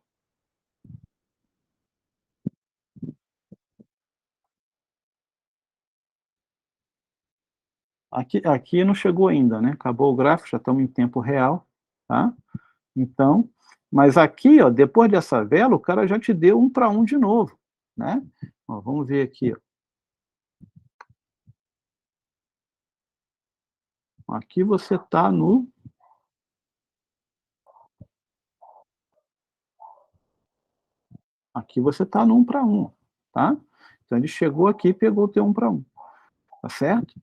Aqui não chegou ainda, né? Acabou o gráfico, já estamos em tempo real, tá? Então, mas aqui, ó, depois dessa vela, o cara já te deu 1-1 de novo, né? Ó, vamos ver aqui, ó. Aqui você está no... Aqui você está no 1-1, tá? Então ele chegou aqui e pegou o teu 1-1, tá certo?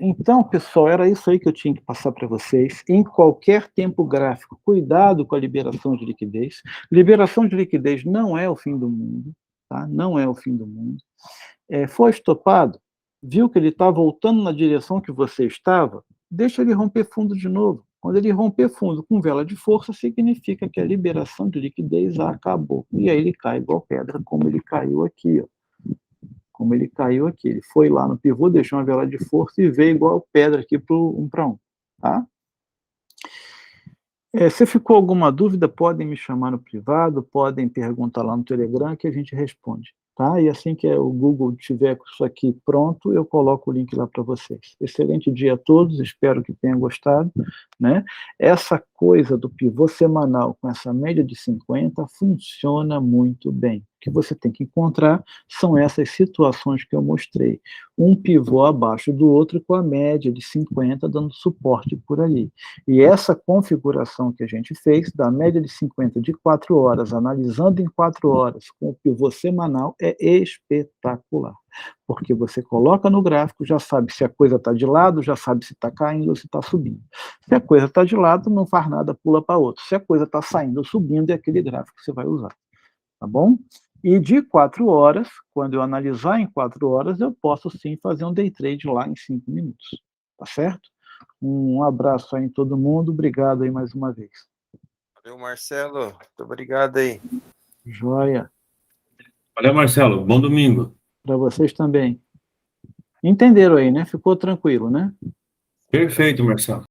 Então, pessoal, era isso aí que eu tinha que passar para vocês. Em qualquer tempo gráfico, cuidado com a liberação de liquidez. Liberação de liquidez não é o fim do mundo, tá? Não é o fim do mundo. Foi estopado, viu que ele está voltando na direção que você estava, deixa ele romper fundo de novo. Quando ele romper fundo com vela de força, significa que a liberação de liquidez acabou. E aí ele cai igual pedra, como ele caiu aqui, ó. Como ele caiu aqui. Ele foi lá no pivô, deixou uma vela de força e veio igual pedra aqui para o 1-1. Tá? Se ficou alguma dúvida, podem me chamar no privado, podem perguntar lá no Telegram que a gente responde. Tá? E assim que o Google tiver com isso aqui pronto, eu coloco o link lá para vocês. Excelente dia a todos, espero que tenham gostado. Né? Essa coisa do pivô semanal com essa média de 50 funciona muito bem. que você tem que encontrar são essas situações que eu mostrei. Um pivô abaixo do outro com a média de 50 dando suporte por ali. E essa configuração que a gente fez, da média de 50 de 4 horas, analisando em 4 horas, com o pivô semanal, é espetacular. Porque você coloca no gráfico, já sabe se a coisa está de lado, já sabe se está caindo ou se está subindo. Se a coisa está de lado, não faz nada, pula para outro. Se a coisa está saindo ou subindo, é aquele gráfico que você vai usar. Tá bom? E de 4 horas, quando eu analisar em 4 horas, eu posso sim fazer um day trade lá em 5 minutos. Tá certo? Um abraço aí em todo mundo, obrigado aí mais uma vez. Valeu, Marcelo. Muito obrigado aí. Joia. Valeu, Marcelo. Bom domingo. Para vocês também. Entenderam aí, né? Ficou tranquilo, né? Perfeito, Marcelo.